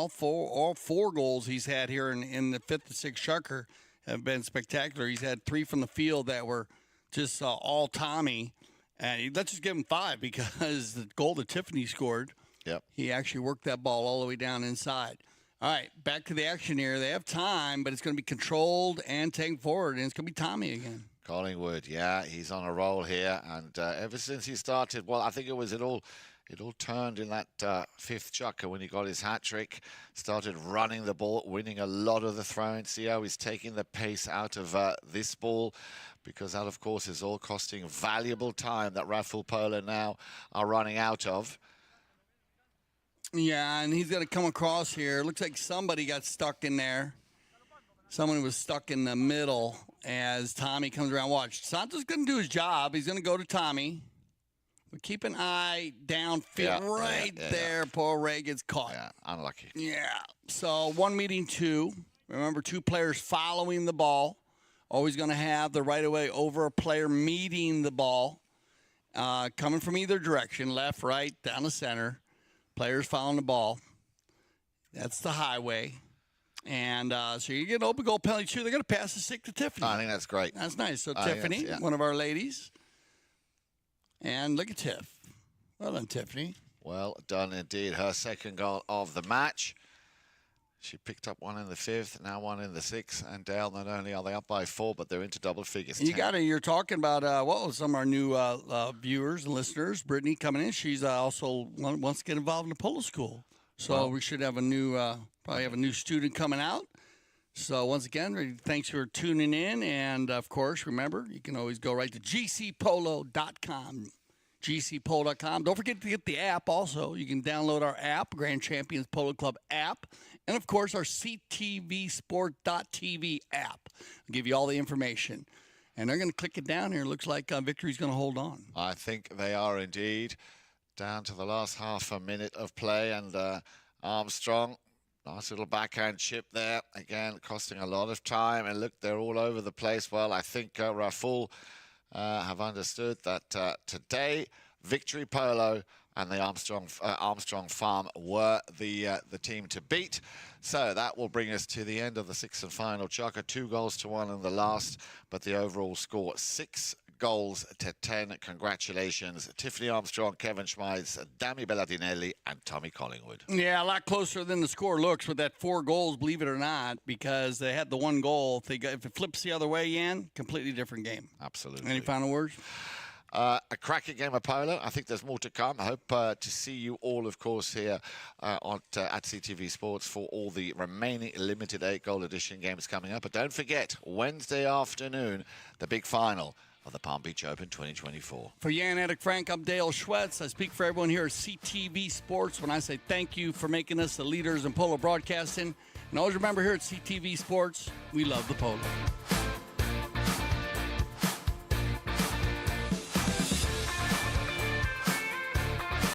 four goals he's had here in the 5th to 6th Chukker have been spectacular. He's had 3 from the field that were just all Tommy. And let's just give him 5 because the goal that Tiffany scored, yep, he actually worked that ball all the way down inside. All right, back to the action here. They have time, but it's going to be controlled and taken forward, and it's going to be Tommy again. Collingwood, yeah, he's on a roll here, and ever since he started, well, I think it all turned in that 5th Chukker when he got his hat-trick, started running the ball, winning a lot of the throw-ins. See how he's taking the pace out of this ball, because that, of course, is all costing valuable time that Rafool Polo now are running out of. Yeah, and he's going to come across here. Looks like somebody got stuck in there. Someone was stuck in the middle as Tommy comes around. Watch. Santos going to do his job. He's going to go to Tommy. But keep an eye downfield there. Poor Ray gets caught. Yeah, unlucky. Yeah. So 1 meeting 2. Remember, 2 players following the ball Always going to have the right of way over a player meeting the ball, coming from either direction, left, right, down the center. Players following the ball. That's the highway. And so you get an open goal penalty, too. They're going to pass the stick to Tiffany. I think that's great. That's nice. So I think Tiffany, that's- yeah. one of our ladies. And look at Tiff. Well done, Tiffany. Well done indeed. Her second goal of the match. She picked up one in the 5th, now one in the 6th. And Dale, not only are they up by 4, but they're into double figures. You 10. got it. You're talking about some of our new viewers and listeners. Brittany coming in. She's also wants to get involved in the polo school. So we should have a new, probably have a new student coming out. So once again, thanks for tuning in. And of course, remember, you can always go right to gcpolo.com. gcpolo.com. Don't forget to get the app also. You can download our app, Grand Champions Polo Club app. And, of course, our ctvsport.tv app. I'll give you all the information. And they're going to click it down here. It looks like Victory's going to hold on. I think they are indeed. Down to the last half a minute of play. And Armstrong, nice little backhand chip there. Again, costing a lot of time. And look, they're all over the place. Well, I think Rafool have understood that today, Victory Polo and the Armstrong Farm were the team to beat. So that will bring us to the end of the 6th and final Chukker. 2-1 in the last, but the overall score 6-10. Congratulations, Tiffany Armstrong, Kevin Schmides, Dami Belladinelli, and Tommy Collingwood. Yeah, a lot closer than the score looks with that 4 goals, believe it or not, because they had the 1 goal. If it flips the other way, Ian, completely different game. Absolutely. Any final words? A cracking game of polo. I think there's more to come. I hope to see you all, of course, here at CTV Sports for all the remaining limited 8-goal edition games coming up. But don't forget, Wednesday afternoon, the big final of the Palm Beach Open 2024. For Jan Edick Frank, I'm Dale Schwetz. I speak for everyone here at CTV Sports when I say thank you for making us the leaders in polo broadcasting. And always remember here at CTV Sports, we love the polo.